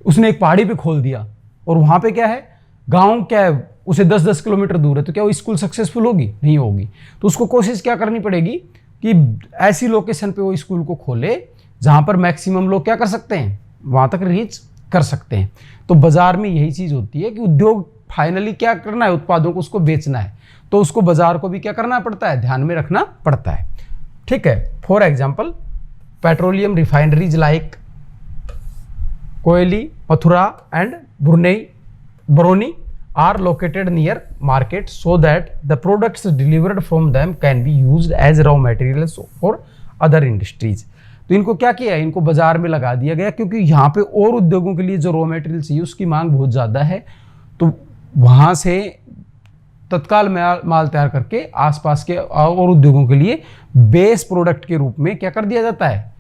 उसने एक पहाड़ी पे खोल दिया, और वहाँ पे क्या है, गांव क्या है उसे 10-10 किलोमीटर दूर है, तो क्या वो स्कूल सक्सेसफुल होगी, नहीं होगी। तो उसको कोशिश क्या करनी पड़ेगी कि ऐसी लोकेशन पे वो स्कूल को खोले जहाँ पर मैक्सिमम लोग क्या कर सकते हैं, वहाँ तक रीच कर सकते हैं। तो बाजार में यही चीज़ होती है कि उद्योग फाइनली क्या करना है, उत्पादों को उसको बेचना है। तो उसको बाजार को भी क्या करना पड़ता है, ध्यान में रखना पड़ता है। ठीक है, for example petroleum refineries like Koyali, Mathura and Barauni are located near market so that the products delivered from them can be used as raw materials for other industries। तो इनको क्या किया, इनको बाजार में लगा दिया गया, क्योंकि यहाँ पे और उद्योगों के लिए जो रॉ मटेरियल चाहिए उसकी मांग बहुत ज़्यादा है, तो वहाँ से तत्काल माल तैयार करके आसपास के और उद्योगों के लिए बेस प्रोडक्ट के रूप में क्या कर दिया जाता है।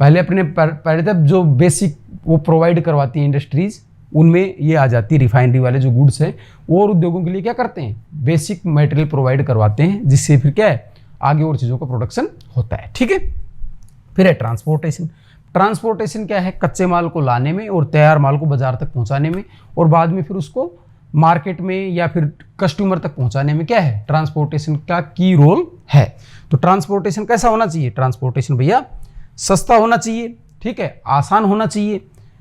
पहले तक जो बेसिक वो प्रोवाइड करवाती है इंडस्ट्रीज, उनमें ये आ जाती है रिफाइनरी वाले जो गुड्स हैं, और उद्योगों के लिए क्या करते हैं, बेसिक मटेरियल प्रोवाइड करवाते हैं, जिससे फिर क्या है आगे और चीज़ों का प्रोडक्शन होता है। ठीक है, फिर है ट्रांसपोर्टेशन। ट्रांसपोर्टेशन क्या है, कच्चे माल को लाने में और तैयार माल को बाजार तक पहुंचाने में, और बाद में फिर उसको मार्केट में या फिर कस्टमर तक पहुंचाने में क्या है, ट्रांसपोर्टेशन का की रोल है। तो ट्रांसपोर्टेशन कैसा होना चाहिए, ट्रांसपोर्टेशन भैया सस्ता होना चाहिए, ठीक है, आसान होना चाहिए।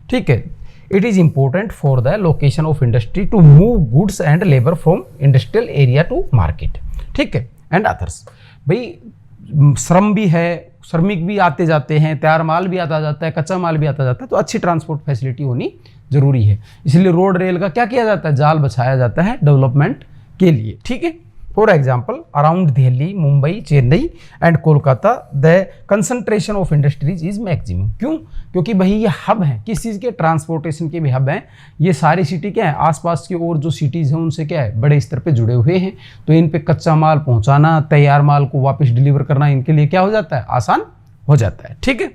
ठीक है, it is important for the location of industry to move goods and labour from industrial area to market. ठीक है, एंड अदर्स। भाई श्रम भी है, श्रमिक भी आते जाते हैं, तैयार माल भी आता जाता है, कच्चा माल भी आता जाता है, तो अच्छी ट्रांसपोर्ट फैसिलिटी होनी जरूरी है। इसलिए रोड रेल का क्या किया जाता है, जाल बिछाया जाता है डेवलपमेंट के लिए। ठीक है, for example around Delhi, Mumbai, Chennai and Kolkata the concentration of industries is maximum. क्यों, क्योंकि भाई ये हब हैं, किस चीज़ के, ट्रांसपोर्टेशन के भी हब हैं। ये सारी सिटी क्या है, आसपास की और जो सिटीज़ हैं उनसे क्या है, बड़े स्तर पे जुड़े हुए हैं, तो इन पे कच्चा माल पहुंचाना, तैयार माल को वापस डिलीवर करना इनके लिए क्या हो जाता है, आसान हो जाता है। ठीक है,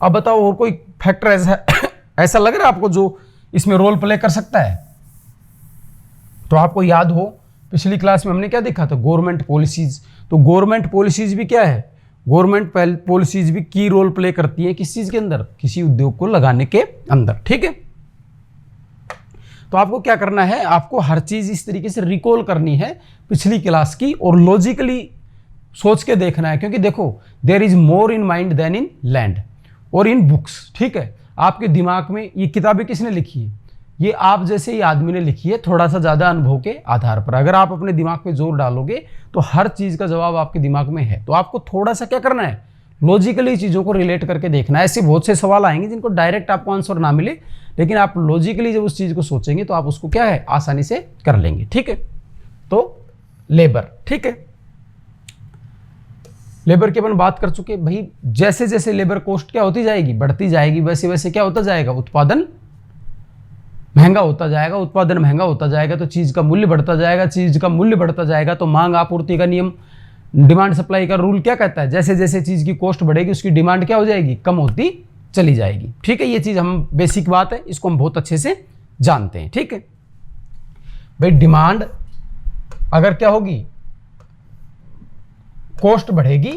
अब बताओ और कोई फैक्टर ऐसा लग रहा है आपको जो इसमें रोल प्ले कर सकता है। तो आपको याद हो पिछली क्लास में हमने क्या देखा था, गवर्नमेंट पॉलिसीज। तो गवर्नमेंट पॉलिसीज भी क्या है, गवर्नमेंट पॉलिसीज भी की रोल प्ले करती है किस चीज के अंदर, किसी उद्योग को लगाने के अंदर। ठीक है, तो आपको क्या करना है, आपको हर चीज इस तरीके से रिकॉल करनी है पिछली क्लास की, और लॉजिकली सोच के देखना है, क्योंकि देखो there is more in mind than in land और इन बुक्स। ठीक है, आपके दिमाग में ये किताबें किसने लिखी है, ये आप जैसे ही आदमी ने लिखी है, थोड़ा सा ज़्यादा अनुभव के आधार पर। अगर आप अपने दिमाग पे जोर डालोगे तो हर चीज़ का जवाब आपके दिमाग में है। तो आपको थोड़ा सा क्या करना है, लॉजिकली चीज़ों को रिलेट करके देखना है। ऐसे बहुत से सवाल आएंगे जिनको डायरेक्ट आपको आंसर ना मिले, लेकिन आप लॉजिकली जब उस चीज़ को सोचेंगे तो आप उसको क्या है, आसानी से कर लेंगे। ठीक है, तो लेबर। ठीक है, लेबर की अपन बात कर चुके भाई। जैसे जैसे लेबर कॉस्ट क्या होती जाएगी, बढ़ती जाएगी, वैसे वैसे क्या होता जाएगा, उत्पादन महंगा होता जाएगा। उत्पादन महंगा होता जाएगा तो चीज़ का मूल्य बढ़ता जाएगा, चीज़ का मूल्य बढ़ता जाएगा तो मांग आपूर्ति का नियम, डिमांड सप्लाई का रूल क्या कहता है, जैसे जैसे चीज़ की कॉस्ट बढ़ेगी उसकी डिमांड क्या हो जाएगी, कम होती चली जाएगी। ठीक है, ये चीज़ हम बेसिक बात है, इसको हम बहुत अच्छे से जानते हैं। ठीक है भाई, डिमांड अगर क्या होगी, कॉस्ट बढ़ेगी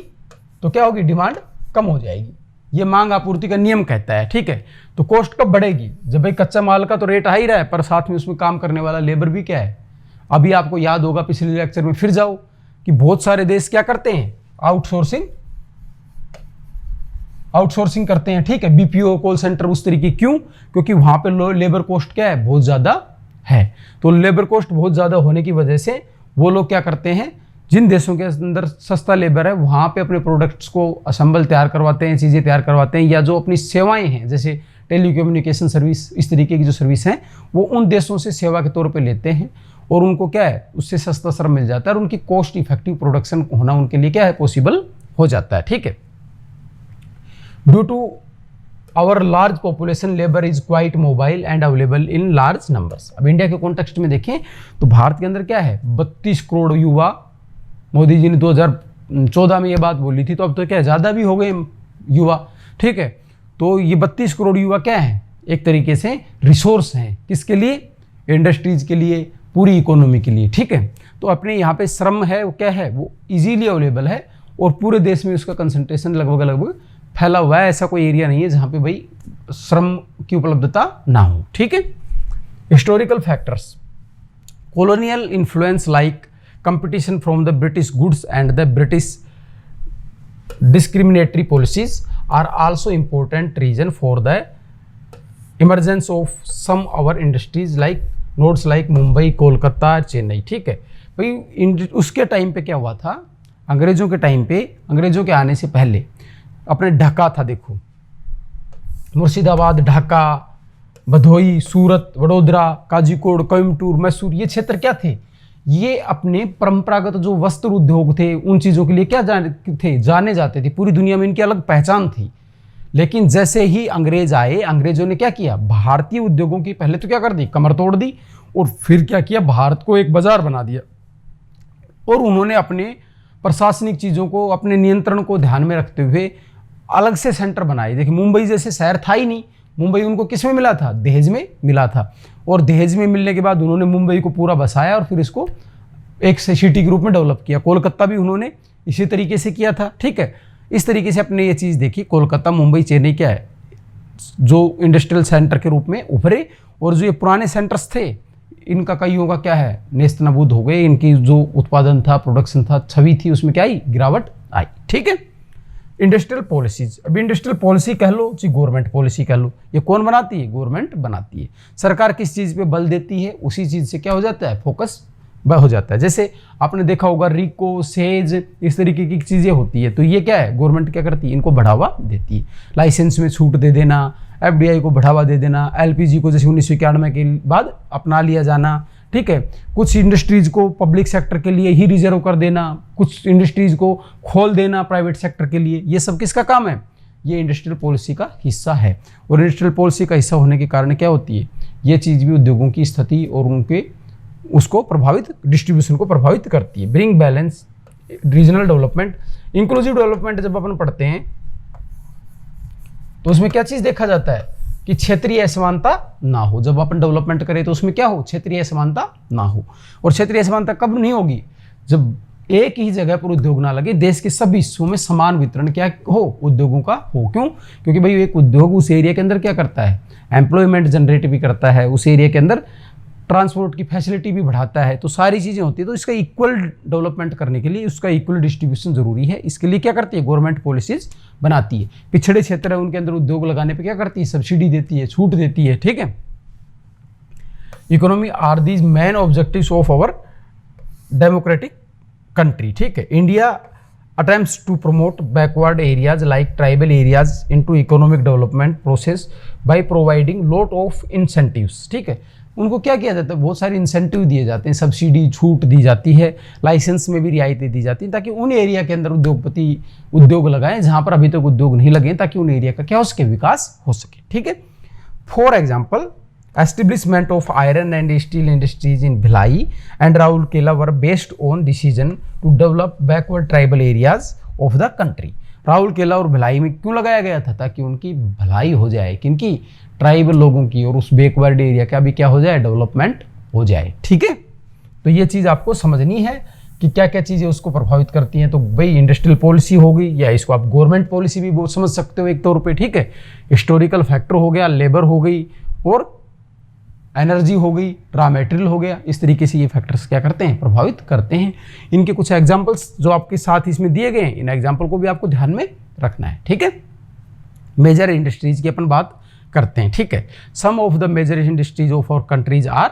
तो क्या होगी, डिमांड कम हो जाएगी। ये मांग आपूर्ति का नियम कहता है। ठीक है, तो कॉस्ट कब बढ़ेगी, जब भाई कच्चा माल का तो रेट आ ही रहा है, पर साथ में उसमें काम करने वाला लेबर भी क्या है। अभी आपको याद होगा पिछले लेक्चर में फिर जाओ कि बहुत सारे देश क्या करते हैं, आउटसोर्सिंग करते हैं। ठीक है, बीपीओ, कॉल सेंटर, उस तरीके। क्यों, क्योंकि वहां पे लेबर कॉस्ट क्या है, बहुत ज्यादा है। तो लेबर कॉस्ट बहुत ज्यादा होने की वजह से वो लोग क्या करते हैं, जिन देशों के अंदर सस्ता लेबर है वहाँ पे अपने प्रोडक्ट्स को असेंबल तैयार करवाते हैं, चीज़ें तैयार करवाते हैं, या जो अपनी सेवाएं हैं जैसे टेलीकम्युनिकेशन सर्विस, इस तरीके की जो सर्विस हैं वो उन देशों से सेवा के तौर पे लेते हैं, और उनको क्या है, उससे सस्ता श्रम मिल जाता है, और उनकी कॉस्ट इफेक्टिव प्रोडक्शन होना उनके लिए क्या है, पॉसिबल हो जाता है। ठीक है, due to our large population labour is quite mobile and available in large numbers. अब इंडिया के कॉन्टेक्स्ट में देखें तो भारत के अंदर क्या है, 32 करोड़ युवा, मोदी जी ने 2014 में ये बात बोली थी, तो अब तो क्या ज़्यादा भी हो गए युवा। ठीक है, तो ये 32 करोड़ युवा क्या हैं, एक तरीके से रिसोर्स हैं, किसके लिए, इंडस्ट्रीज के लिए, पूरी इकोनॉमी के लिए। ठीक है, तो अपने यहाँ पे श्रम है वो क्या है, वो इजीली अवेलेबल है, और पूरे देश में उसका कंसंट्रेशन लगभग फैला हुआ है। ऐसा कोई एरिया नहीं है जहाँ पे भाई श्रम की उपलब्धता ना हो। ठीक है, historical factors, colonial influence like competition from the British goods and the British discriminatory policies are also important reason for the emergence of some our industries like nodes like Mumbai, Kolkata, Chennai। ठीक है, भाई उसके time पे क्या हुआ था, अंग्रेज़ों के टाइम पे, अंग्रेज़ों के आने से पहले अपने ढाका था, देखो मुर्शिदाबाद, ढाका, भदोही, सूरत, वडोदरा, काजीकोड, कोयम्बटूर, मैसूर, ये क्षेत्र क्या थे, ये अपने परंपरागत जो वस्त्र उद्योग थे उन चीज़ों के लिए क्या जाने जाते थे, पूरी दुनिया में इनकी अलग पहचान थी। लेकिन जैसे ही अंग्रेज आए, अंग्रेजों ने क्या किया, भारतीय उद्योगों की पहले तो क्या कर दी, कमर तोड़ दी, और फिर क्या किया, भारत को एक बाजार बना दिया, और उन्होंने अपने प्रशासनिक चीज़ों को, अपने नियंत्रण को ध्यान में रखते हुए अलग से सेंटर बनाए। देखिए मुंबई जैसे शहर था ही नहीं, मुंबई उनको किस में मिला था, दहेज में मिला था, और दहेज में मिलने के बाद उन्होंने मुंबई को पूरा बसाया और फिर इसको एक सिटी के रूप में डेवलप किया। कोलकाता भी उन्होंने इसी तरीके से किया था, ठीक है। इस तरीके से अपने ये चीज़ देखी, कोलकाता, मुंबई, चेन्नई क्या है, जो इंडस्ट्रियल सेंटर के रूप में उभरे, और जो ये पुराने सेंटर्स थे इनका कईयों का क्या है, नेस्त नाबूद हो गए, इनकी जो उत्पादन था, प्रोडक्शन था, छवि थी, उसमें क्या आई, गिरावट आई, ठीक है। इंडस्ट्रियल पॉलिसीज, अभी इंडस्ट्रियल पॉलिसी कह लो जी, गवर्नमेंट पॉलिसी कह लो, ये कौन बनाती है, गवर्नमेंट बनाती है। सरकार किस चीज़ पे बल देती है, उसी चीज़ से क्या हो जाता है, फोकस हो जाता है। जैसे आपने देखा होगा रिको, सेज, इस तरीके की चीज़ें होती है, तो ये क्या है, गवर्नमेंट क्या करती है, इनको बढ़ावा देती है। लाइसेंस में छूट दे देना, एफडीआई को बढ़ावा दे देना, एलपीजी को जैसे 1991 के बाद अपना लिया जाना, ठीक है। कुछ इंडस्ट्रीज़ को पब्लिक सेक्टर के लिए ही रिजर्व कर देना, कुछ इंडस्ट्रीज़ को खोल देना प्राइवेट सेक्टर के लिए, ये सब किसका काम है, ये इंडस्ट्रियल पॉलिसी का हिस्सा है। और इंडस्ट्रियल पॉलिसी का हिस्सा होने के कारण क्या होती है, ये चीज़ भी उद्योगों की स्थिति और उनके उसको प्रभावित, डिस्ट्रीब्यूशन को प्रभावित करती है। Bring balance, regional development, inclusive development जब अपन पढ़ते हैं तो उसमें क्या चीज़ देखा जाता है कि क्षेत्रीय असमानता ना हो। जब अपन डेवलपमेंट करें तो उसमें क्या हो, क्षेत्रीय असमानता ना हो। और क्षेत्रीय असमानता कब नहीं होगी, जब एक ही जगह पर उद्योग ना लगे, देश के सभी हिस्सों में समान वितरण क्या हो, उद्योगों का हो। क्यों, क्योंकि भाई एक उद्योग उस एरिया के अंदर क्या करता है, एम्प्लॉयमेंट जनरेट भी करता है, उस एरिया के अंदर ट्रांसपोर्ट की फैसिलिटी भी बढ़ाता है, तो सारी चीज़ें होती है। तो इसका इक्वल डेवलपमेंट करने के लिए उसका इक्वल डिस्ट्रीब्यूशन जरूरी है। इसके लिए क्या करती है, गवर्नमेंट पॉलिसीज बनाती है। पिछड़े क्षेत्र है उनके अंदर उद्योग लगाने पे क्या करती है, सब्सिडी देती है, छूट देती है, ठीक है। Economy are these main objectives of our democratic country, ठीक है। India attempts to promote backward areas like tribal areas into economic development process by providing lot of incentives, ठीक है। उनको क्या किया जाता है, बहुत सारे इंसेंटिव दिए जाते हैं, सब्सिडी, छूट दी जाती है, लाइसेंस में भी रियायतें दी जाती हैं, ताकि उन एरिया के अंदर उद्योगपति उद्योग लगाएं जहां पर अभी तक उद्योग नहीं लगे, ताकि उन एरिया का क्या हो सके, विकास हो सके, ठीक है। For example, establishment of iron and steel industries in Bhilai and Rourkela were based on decision to develop backward tribal areas of the country. Rourkela और भिलाई में क्यों लगाया गया था, ताकि उनकी भलाई हो जाए, किनकी, ट्राइबल लोगों की, और उस बैकवर्ड एरिया का भी क्या हो जाए, डेवलपमेंट हो जाए, ठीक है। तो ये चीज़ आपको समझनी है कि क्या क्या चीज़ें उसको प्रभावित करती हैं। तो भाई इंडस्ट्रियल पॉलिसी हो गई, या इसको आप गवर्नमेंट पॉलिसी भी बहुत समझ सकते हो एक तौर पे, ठीक है। हिस्टोरिकल फैक्टर हो गया, लेबर हो गई, और एनर्जी हो गई, रॉ मटेरियल हो गया। इस तरीके से ये फैक्टर्स क्या करते हैं, प्रभावित करते हैं। इनके कुछ एग्जाम्पल्स जो आपके साथ इसमें दिए गए हैं, इन एग्जाम्पल को भी आपको ध्यान में रखना है, ठीक है। मेजर इंडस्ट्रीज की अपन बात करते हैं, ठीक है। Some of the major industries of our countries are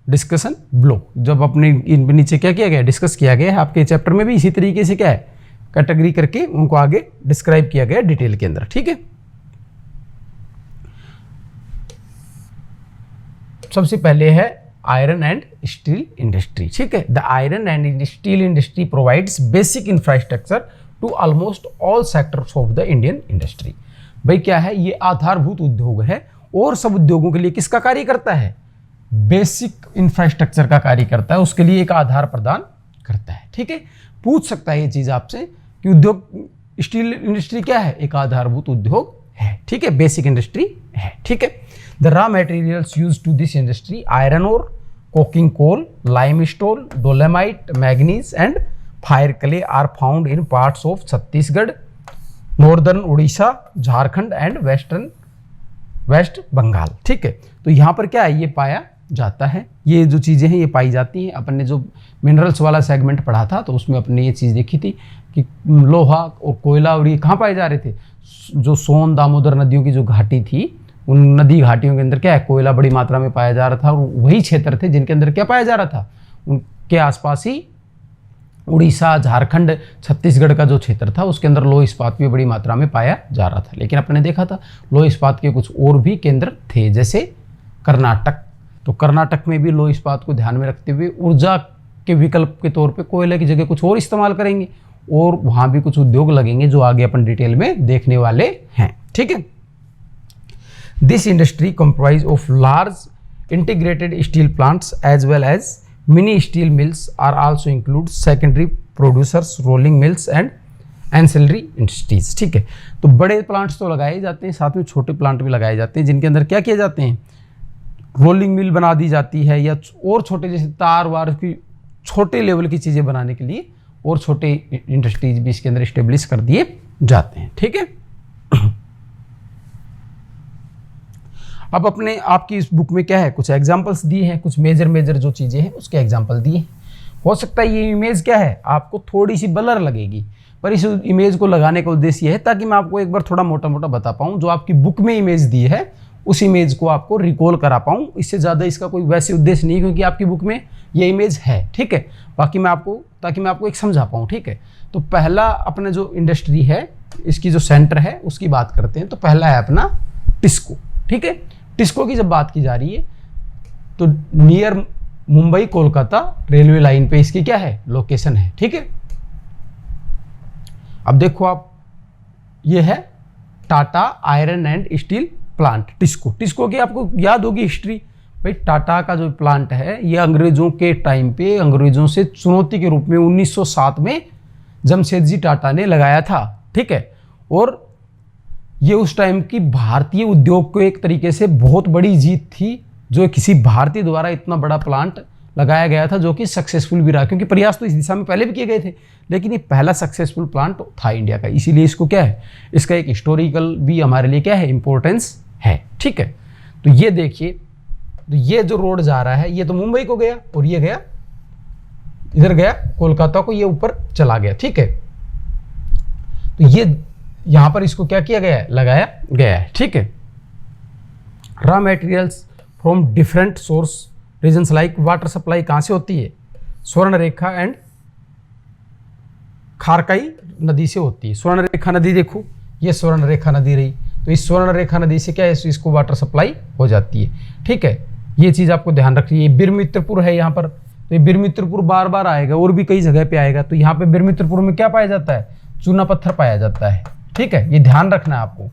discussion below. जब अपने इन नीचे क्या किया गया, डिस्कस किया गया है, आपके चैप्टर में भी इसी तरीके से क्या है, कैटेगरी करके उनको आगे डिस्क्राइब किया गया डिटेल के अंदर, ठीक है। सबसे पहले है आयरन एंड स्टील इंडस्ट्री, ठीक है। The iron and steel industry provides basic infrastructure to almost all sectors of the Indian industry. भाई क्या है, ये आधारभूत उद्योग है, और सब उद्योगों के लिए किसका कार्य करता है, बेसिक इंफ्रास्ट्रक्चर का कार्य करता है, उसके लिए एक आधार प्रदान करता है, ठीक है। पूछ सकता है ये चीज आपसे कि उद्योग, स्टील इंडस्ट्री क्या है, एक आधारभूत उद्योग है, ठीक है, बेसिक इंडस्ट्री है, ठीक है। The raw materials used to this industry iron ore, coking coal, limestone, dolomite, manganese and fire clay are found in parts of Chhattisgarh, northern Orissa, Jharkhand and West Bengal, ठीक है। तो यहाँ पर क्या है, ये पाया जाता है, ये जो चीज़ें हैं ये पाई जाती हैं। अपन ने जो मिनरल्स वाला सेगमेंट पढ़ा था तो उसमें अपने ये चीज़ देखी थी कि लोहा और कोयला और ये कहाँ पाए जा रहे थे, जो सोन दामोदर नदियों की जो घाटी थी, उन नदी घाटियों के अंदर क्या है, कोयला बड़ी मात्रा में पाया जा रहा था, और वही क्षेत्र थे जिनके अंदर क्या पाया जा रहा था, उन के आसपास ही उड़ीसा, झारखंड, छत्तीसगढ़ का जो क्षेत्र था उसके अंदर लोह इस्पात भी बड़ी मात्रा में पाया जा रहा था। लेकिन अपने देखा था लोह इस्पात के कुछ और भी केंद्र थे, जैसे कर्नाटक। तो कर्नाटक में भी लोह इस्पात को ध्यान में रखते हुए ऊर्जा के विकल्प के तौर पे कोयले की जगह कुछ और इस्तेमाल करेंगे और वहाँ भी कुछ उद्योग लगेंगे जो आगे अपन डिटेल में देखने वाले हैं। ठीक है। This industry comprise of large integrated steel plants as well as mini steel mills are also include secondary producers, rolling mills and ancillary industries. ठीक है। तो बड़े प्लांट्स तो लगाए जाते हैं, साथ में छोटे प्लांट भी लगाए जाते हैं, जिनके अंदर क्या किए जाते हैं, रोलिंग मिल बना दी जाती है या और छोटे जैसे तार वार की छोटे लेवल की चीज़ें बनाने के लिए और छोटे इंडस्ट्रीज भी इसके अंदर इस्टेब्लिश कर दिए जाते हैं। ठीक है। अब अपने आपकी इस बुक में क्या है, कुछ एग्जांपल्स दिए हैं, कुछ मेजर जो चीज़ें हैं उसके एग्जांपल दिए हैं। हो सकता है ये इमेज क्या है आपको थोड़ी सी ब्लर लगेगी, पर इस इमेज को लगाने का उद्देश्य है ताकि मैं आपको एक बार थोड़ा मोटा मोटा बता पाऊँ, जो आपकी बुक में इमेज दी है उस इमेज को आपको रिकॉल करा पाऊँ। इससे ज़्यादा इसका कोई वैसे उद्देश्य नहीं, क्योंकि आपकी बुक में ये इमेज है। ठीक है। बाकी मैं आपको ताकि मैं आपको एक समझा पाऊँ। ठीक है। तो पहला अपने जो इंडस्ट्री है इसकी जो सेंटर है उसकी बात करते हैं। तो पहला है अपना टिस्को। ठीक है। टिस्को की जब बात की जा रही है तो near Mumbai Kolkata railway line पे इसकी क्या है, लोकेशन है। ठीक है। अब देखो आप, ये है Tata iron and steel plant TISCO. TISCO की आपको याद होगी हिस्ट्री, भाई टाटा का जो प्लांट है ये अंग्रेजों के टाइम पे अंग्रेजों से चुनौती के रूप में 1907 में जमशेदजी टाटा ने लगाया था। ठीक है। और ये उस टाइम की भारतीय उद्योग को एक तरीके से बहुत बड़ी जीत थी, जो किसी भारतीय द्वारा इतना बड़ा प्लांट लगाया गया था, जो कि सक्सेसफुल भी रहा, क्योंकि प्रयास तो इस दिशा में पहले भी किए गए थे, लेकिन ये पहला सक्सेसफुल प्लांट था इंडिया का। इसीलिए इसको क्या है, इसका एक हिस्टोरिकल भी हमारे लिए क्या है, इंपॉर्टेंस है। ठीक है। तो ये देखिए, तो ये जो रोड जा रहा है ये तो मुंबई को गया और ये गया इधर गया कोलकाता को, ये ऊपर चला गया। ठीक है। तो ये यहां पर इसको क्या किया गया है, लगाया गया है। ठीक है। Raw materials from different source regions like water supply कहां से होती है, स्वर्ण रेखा एंड खारकाई नदी से होती है। स्वर्ण रेखा नदी देखो, ये स्वर्ण रेखा नदी रही, तो इस स्वर्ण रेखा नदी से क्या है, इसको वाटर सप्लाई हो जाती है। ठीक है। ये चीज आपको ध्यान रखिए। ये बिरमित्रपुर है यहाँ पर, तो ये बिरमित्रपुर बार बार आएगा और भी कई जगह पे आएगा। तो यहाँ पे बिरमित्रपुर में क्या पाया जाता है, चूना पत्थर पाया जाता है। ठीक है। ये ध्यान रखना है आपको।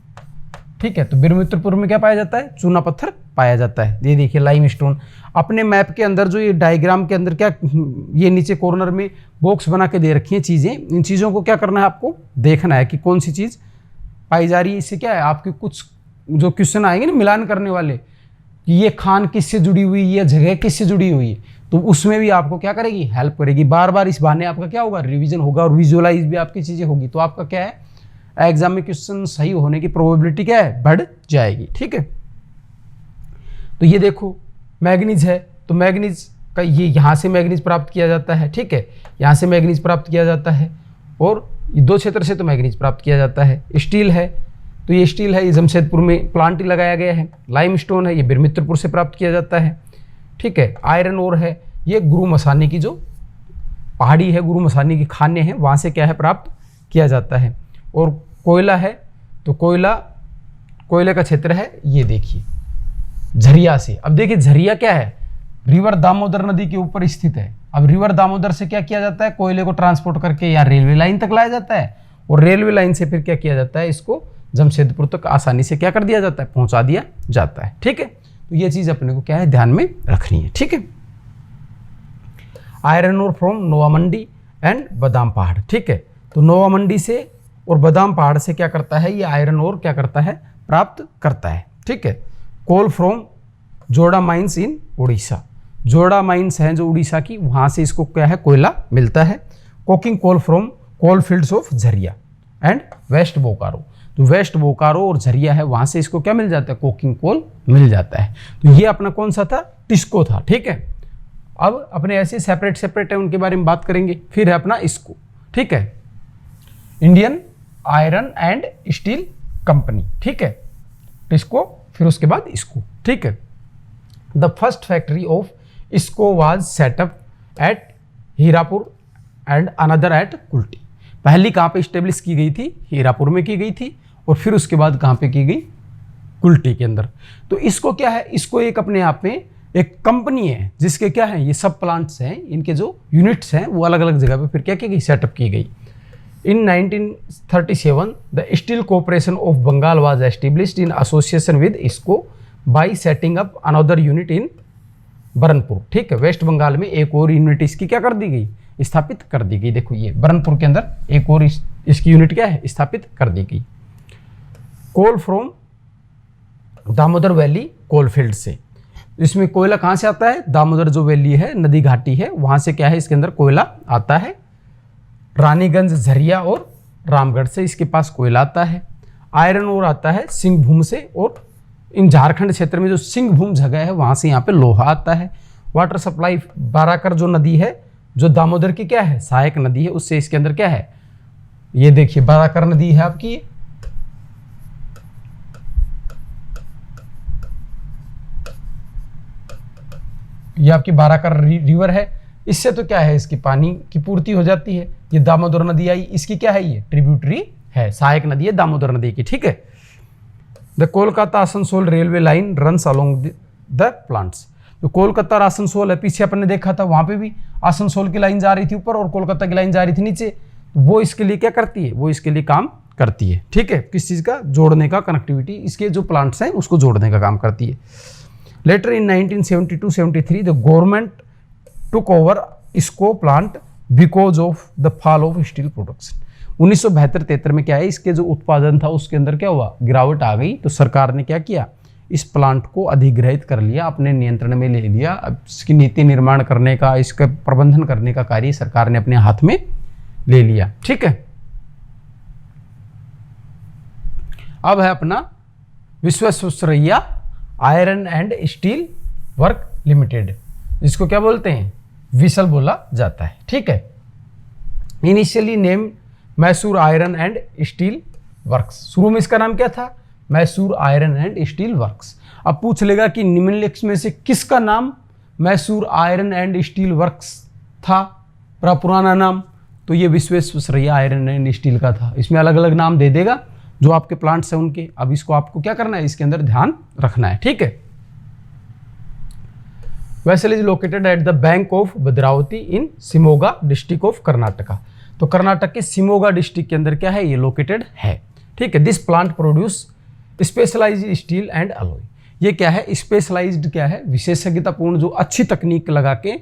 ठीक है। तो बिरमित्रपुर में क्या पाया जाता है, चूना पत्थर पाया जाता है। ये देखिए लाइमस्टोन। अपने मैप के अंदर जो ये डायग्राम के अंदर क्या, ये नीचे कॉर्नर में बॉक्स बना के दे रखी है चीज़ें, इन चीज़ों को क्या करना है, आपको देखना है कि कौन सी चीज़ पाई जा रही है। इससे क्या है, आपके कुछ जो क्वेश्चन आएंगे ना मिलान करने वाले, कि ये खान किससे जुड़ी हुई, ये जगह किससे जुड़ी हुई है, तो उसमें भी आपको क्या करेगी, हेल्प करेगी। बार बार इस बहाने आपका क्या होगा, रिवीजन होगा और विजुअलाइज भी आपकी चीज़ें होगी। तो आपका क्या है, एग्जाम में क्वेश्चन सही होने की प्रोबेबिलिटी क्या है, बढ़ जाएगी। ठीक है। तो ये देखो मैग्नीज है, तो मैग्नीज का ये यहाँ से मैग्नीज प्राप्त किया जाता है। ठीक है। यहाँ से मैग्नीज प्राप्त किया जाता है और ये दो क्षेत्र से तो मैग्नीज प्राप्त किया जाता है। स्टील है, तो ये स्टील है, ये जमशेदपुर में प्लांट ही लगाया गया है। लाइमस्टोन है, ये बिरमित्रपुर से प्राप्त किया जाता है। ठीक है। आयरन ओर है, ये गुरु मसानी की जो पहाड़ी है, गुरु मसानी की खाने हैं, वहाँ से क्या है, प्राप्त किया जाता है। और कोयला है, तो कोयले का क्षेत्र है, ये देखिए झरिया से। अब देखिए झरिया क्या है, रिवर दामोदर नदी के ऊपर स्थित है। अब रिवर दामोदर से क्या किया जाता है, कोयले को ट्रांसपोर्ट करके या रेलवे लाइन तक लाया जाता है, और रेलवे लाइन से फिर क्या किया जाता है, इसको जमशेदपुर तक आसानी से क्या कर दिया जाता है, पहुंचा दिया जाता है। ठीक है। तो ये चीज अपने को क्या है, ध्यान में रखनी है। ठीक है। Iron ore from Noamundi and Badampahar. ठीक है। तो नोवा मंडी से और बादाम पहाड़ से क्या करता है, ये आयरन ओर क्या करता है, प्राप्त करता है। ठीक है। कोल फ्रॉम जोड़ा माइंस इन उड़ीसा, जोड़ा माइंस हैं जो उड़ीसा की, वहां से इसको क्या है, कोयला मिलता है। Coking coal from coal fields of Jharia and West Bokaro, तो वेस्ट बोकारो और झरिया है, वहां से इसको क्या मिल जाता है, कोकिंग कोल मिल जाता है। तो ये अपना कौन सा था, टिस्को था। ठीक है। अब अपने ऐसे सेपरेट है, उनके बारे में बात करेंगे। फिर है अपना इसको, ठीक है, Indian iron and steel company. ठीक है। टिस्को, फिर उसके बाद इसको। ठीक है। The first factory of IISCO was set up at Hirapur and another at Kulti. पहली कहाँ पे इस्टेब्लिश की गई थी? हीरापुर में की गई थी, और फिर उसके बाद कहाँ पे की गई? कुल्टी के अंदर। तो इसको क्या है, इसको एक अपने आप में एक कंपनी है जिसके क्या है, ये सब प्लांट्स हैं, इनके जो यूनिट्स हैं वो अलग अलग जगह पे फिर क्या की गई? सेटअप की गई। In 1937 the steel corporation of Bengal was established in association with इसको by setting up another unit in Burnpur. ठीक है, वेस्ट बंगाल में एक और यूनिट इसकी क्या कर दी गई? स्थापित कर दी गई। देखो ये बरनपुर के अंदर एक और इसकी यूनिट क्या है? स्थापित कर दी गई। Coal from Damodar valley coalfield से, इसमें कोयला कहाँ से आता है? दामोदर जो वैली है, नदी घाटी है, वहाँ से क्या है, इसके अंदर कोयला आता है। रानीगंज, झरिया और रामगढ़ से इसके पास कोयला आता है। आयरन ओर आता है सिंहभूम से, और इन झारखंड क्षेत्र में जो सिंहभूम जगह है वहाँ से यहाँ पे लोहा आता है। वाटर सप्लाई बाराकर जो नदी है, जो दामोदर की क्या है? सहायक नदी है, उससे इसके अंदर क्या है? ये देखिए बाराकर नदी है आपकी, ये आपकी बाराकर रिवर है। इससे तो क्या है, इसकी पानी की पूर्ति हो जाती है। ये दामोदर नदी आई, इसकी क्या है? ये ट्रिब्यूटरी है, सहायक नदी है दामोदर नदी की। ठीक है। The Kolkata Asansol railway line runs along the plants. तो कोलकाता और आसनसोल है, पीछे अपन ने देखा था, वहां पे भी आसनसोल की लाइन जा रही थी ऊपर और कोलकाता की लाइन जा रही थी नीचे। तो वो इसके लिए क्या करती है? वो इसके लिए काम करती है। ठीक है, किस चीज का? जोड़ने का, कनेक्टिविटी, इसके जो प्लांट्स हैं उसको जोड़ने का काम करती है। Later in 1972-73 the government took over इसको plant because of the fall of steel production. 1972-73 में क्या है, इसके जो उत्पादन था उसके अंदर क्या हुआ? गिरावट आ गई। तो सरकार ने क्या किया? इस प्लांट को अधिग्रहित कर लिया, अपने नियंत्रण में ले लिया। अब इसकी नीति निर्माण करने का, इसका प्रबंधन करने का कार्य सरकार ने अपने हाथ में ले लिया। ठीक है। अब है अपना Visvesvaraya iron and steel work limited, जिसको क्या बोलते हैं? विसल बोला जाता है। ठीक है। Initially name Mysore iron and steel works. शुरू में इसका नाम क्या था? Mysore iron and steel works. अब पूछ लेगा कि निम्नलिखित में से किसका नाम Mysore iron and steel works था, पुराना नाम? तो ये विश्वेश्वरैया आयरन एंड स्टील का था। इसमें अलग अलग नाम दे देगा जो आपके प्लांट्स हैं उनके। अब इसको आपको क्या करना है? इसके अंदर ध्यान रखना है। ठीक है। Vessel is located at the bank of Bhadravati in Shimoga district of Karnataka. तो कर्नाटक के शिमोगा डिस्ट्रिक्ट के अंदर क्या है? ये लोकेटेड है। ठीक है। This plant produce specialized steel and alloy. ये क्या है? स्पेशलाइज्ड क्या है? विशेषज्ञतापूर्ण, जो अच्छी तकनीक लगा के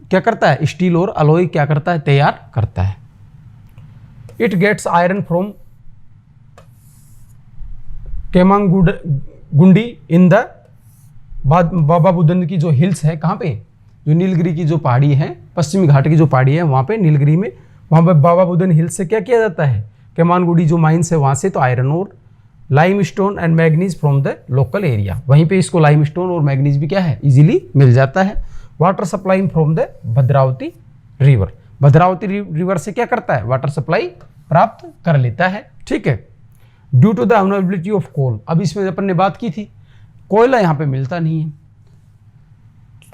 क्या करता है? स्टील और अलॉय क्या करता है? तैयार करता है। It gets iron from Kemmangundi in the Baba Budan की जो हिल्स है, कहाँ पे? जो नीलगिरी की जो पहाड़ी है, पश्चिमी घाट की जो पहाड़ी है, वहाँ पे नीलगिरी में, वहाँ पे बाबा बुदन हिल्स से क्या किया जाता है? केमांगुंडी जो माइंस है वहाँ से तो आयरन और lime stone and manganese from the local area. वहीं पे इसको लाइम स्टोन और मैग्नीज भी क्या है? इजीली मिल जाता है। Water supply from the Bhadravati river. Bhadravati river से क्या करता है? वाटर सप्लाई प्राप्त कर लेता है। ठीक है। Due to the availability of coal. अब इसमें अपन ने बात की थी, कोयला यहाँ पे मिलता नहीं है।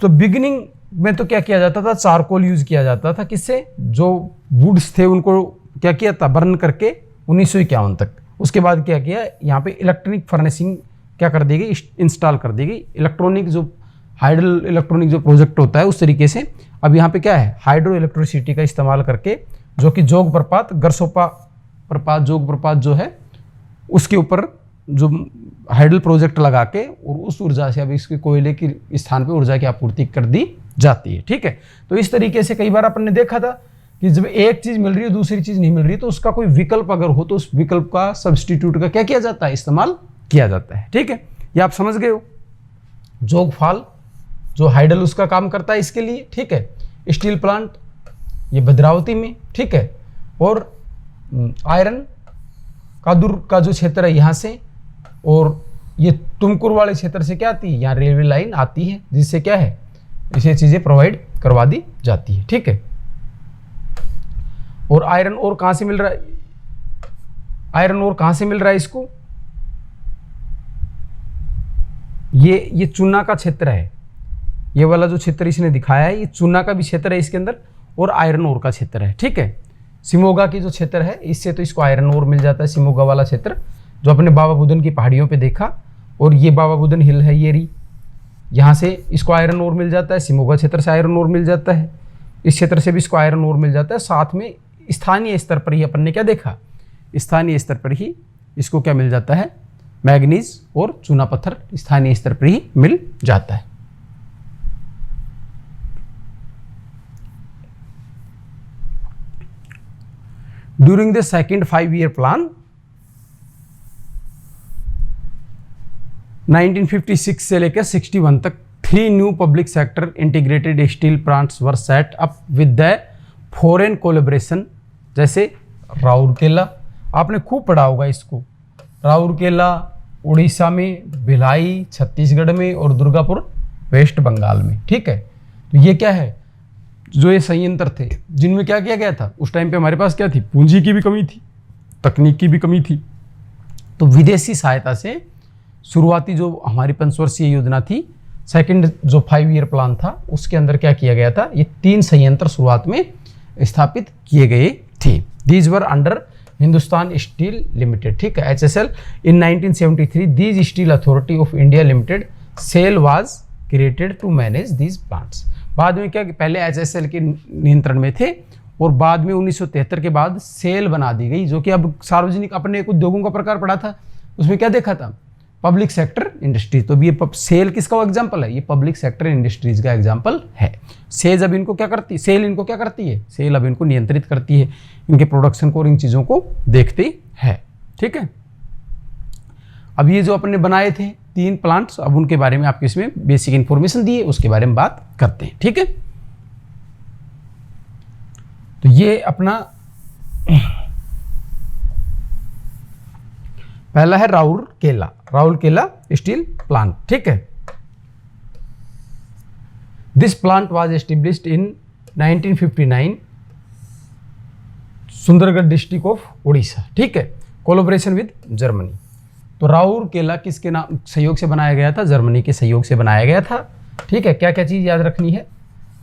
तो बिगिनिंग में तो क्या किया जाता था? चारकोल यूज किया जाता था। किससे? जो वुड्स थे उनको क्या किया था? बर्न करके 1951 तक। उसके बाद क्या किया? यहाँ पे इलेक्ट्रॉनिक फर्नेसिंग क्या कर दी गई? इंस्टॉल कर दी गई। इलेक्ट्रॉनिक जो हाइड्रो इलेक्ट्रॉनिक जो प्रोजेक्ट होता है उस तरीके से अब यहाँ पे क्या है? हाइड्रो इलेक्ट्रिसिटी का इस्तेमाल करके, जो कि जोग प्रपात, गरसोपा प्रपात, जोग प्रपात जो है उसके ऊपर जो हाइडल प्रोजेक्ट लगा के और उस ऊर्जा से अब इसके कोयले की स्थान पे ऊर्जा की आपूर्ति कर दी जाती है। ठीक है। तो इस तरीके से कई बार अपन ने देखा था कि जब एक चीज मिल रही है दूसरी चीज नहीं मिल रही, तो उसका कोई विकल्प अगर हो तो उस विकल्प का, सब्स्टिट्यूट का क्या किया जाता है? इस्तेमाल किया जाता है। ठीक है। ये आप समझ गए हो। जोगफाल जो हाइडल उसका काम करता है इसके लिए। ठीक है। स्टील प्लांट ये भद्रावती में। ठीक है। और आयरन कादुर का जो क्षेत्र है यहाँ से, और ये तुमकुर वाले क्षेत्र से क्या आती है? यहाँ रेलवे लाइन आती है, जिससे क्या है? इसे चीजें प्रोवाइड करवा दी जाती है। ठीक है। और आयरन और कहां से मिल रहा है? आयरन और कहां से मिल रहा है इसको? ये चूना का क्षेत्र है। ये वाला जो क्षेत्र इसने दिखाया है, ये चूना का भी क्षेत्र है इसके अंदर, और आयरन ओर का क्षेत्र है। ठीक है, शिमोगा की जो क्षेत्र है इससे तो इसको आयरन ओर मिल जाता है, शिमोगा वाला क्षेत्र जो अपने बाबा बुदन की पहाड़ियों पे देखा, और ये बाबा बुदन हिल है ये रही, यहाँ से इसको आयरन ओर मिल जाता है, शिमोगा क्षेत्र से आयरन ओर मिल जाता है, इस क्षेत्र से भी इसको आयरन ओर मिल जाता है। साथ में स्थानीय स्तर पर ही अपन ने क्या देखा, स्थानीय स्तर पर ही इसको क्या मिल जाता है, मैग्नीज और चूना पत्थर स्थानीय स्तर पर ही मिल जाता है। During the second 5-year plan 1956 से लेकर 61 तक 3 new public sector integrated steel plants were set up with the foreign collaboration, जैसे राउरकेला, आपने खूब पढ़ा होगा इसको, राउरकेला उड़ीसा में, भिलाई छत्तीसगढ़ में और दुर्गापुर वेस्ट बंगाल में। ठीक है, तो ये क्या है, जो ये संयंत्र थे जिनमें क्या किया गया था, उस टाइम पे हमारे पास क्या थी, पूंजी की भी कमी थी, तकनीक की भी कमी थी, तो विदेशी सहायता से शुरुआती जो हमारी पंचवर्षीय योजना थी, सेकंड जो 5-year प्लान था, उसके अंदर क्या किया गया था, ये 3 संयंत्र शुरुआत में स्थापित किए गए थे। These were under Hindustan steel limited. ठीक है, HSL। In 1973 these steel authority of India limited SAIL was created to manage these plants. बाद में क्या, पहले HSL के नियंत्रण में थे और बाद में 1973 के बाद सेल बना दी गई, जो कि अब सार्वजनिक, अपने एक उद्योगों का प्रकार पड़ा था, उसमें क्या देखा था, पब्लिक सेक्टर इंडस्ट्री। तो ये सेल किसका एग्जाम्पल है, ये पब्लिक सेक्टर इंडस्ट्रीज का एग्जाम्पल है। सेल अब इनको क्या करती, सेल इनको क्या करती है, सेल अब इनको नियंत्रित करती है, इनके प्रोडक्शन को और इन चीज़ों को देखती है। ठीक है, अब ये जो अपने बनाए थे 3 प्लांट्स, अब उनके बारे में आपको इसमें बेसिक इंफॉर्मेशन दी है, उसके बारे में बात करते हैं। ठीक है, तो ये अपना पहला है राउरकेला, राउरकेला स्टील प्लांट। ठीक है, this plant was established in 1959 Sundargarh district of Orissa. ठीक है, कोलैबोरेशन विद जर्मनी। तो राउरकेला किसके नाम सहयोग से बनाया गया था, जर्मनी के सहयोग से बनाया गया था। ठीक है, क्या क्या चीज़ याद रखनी है,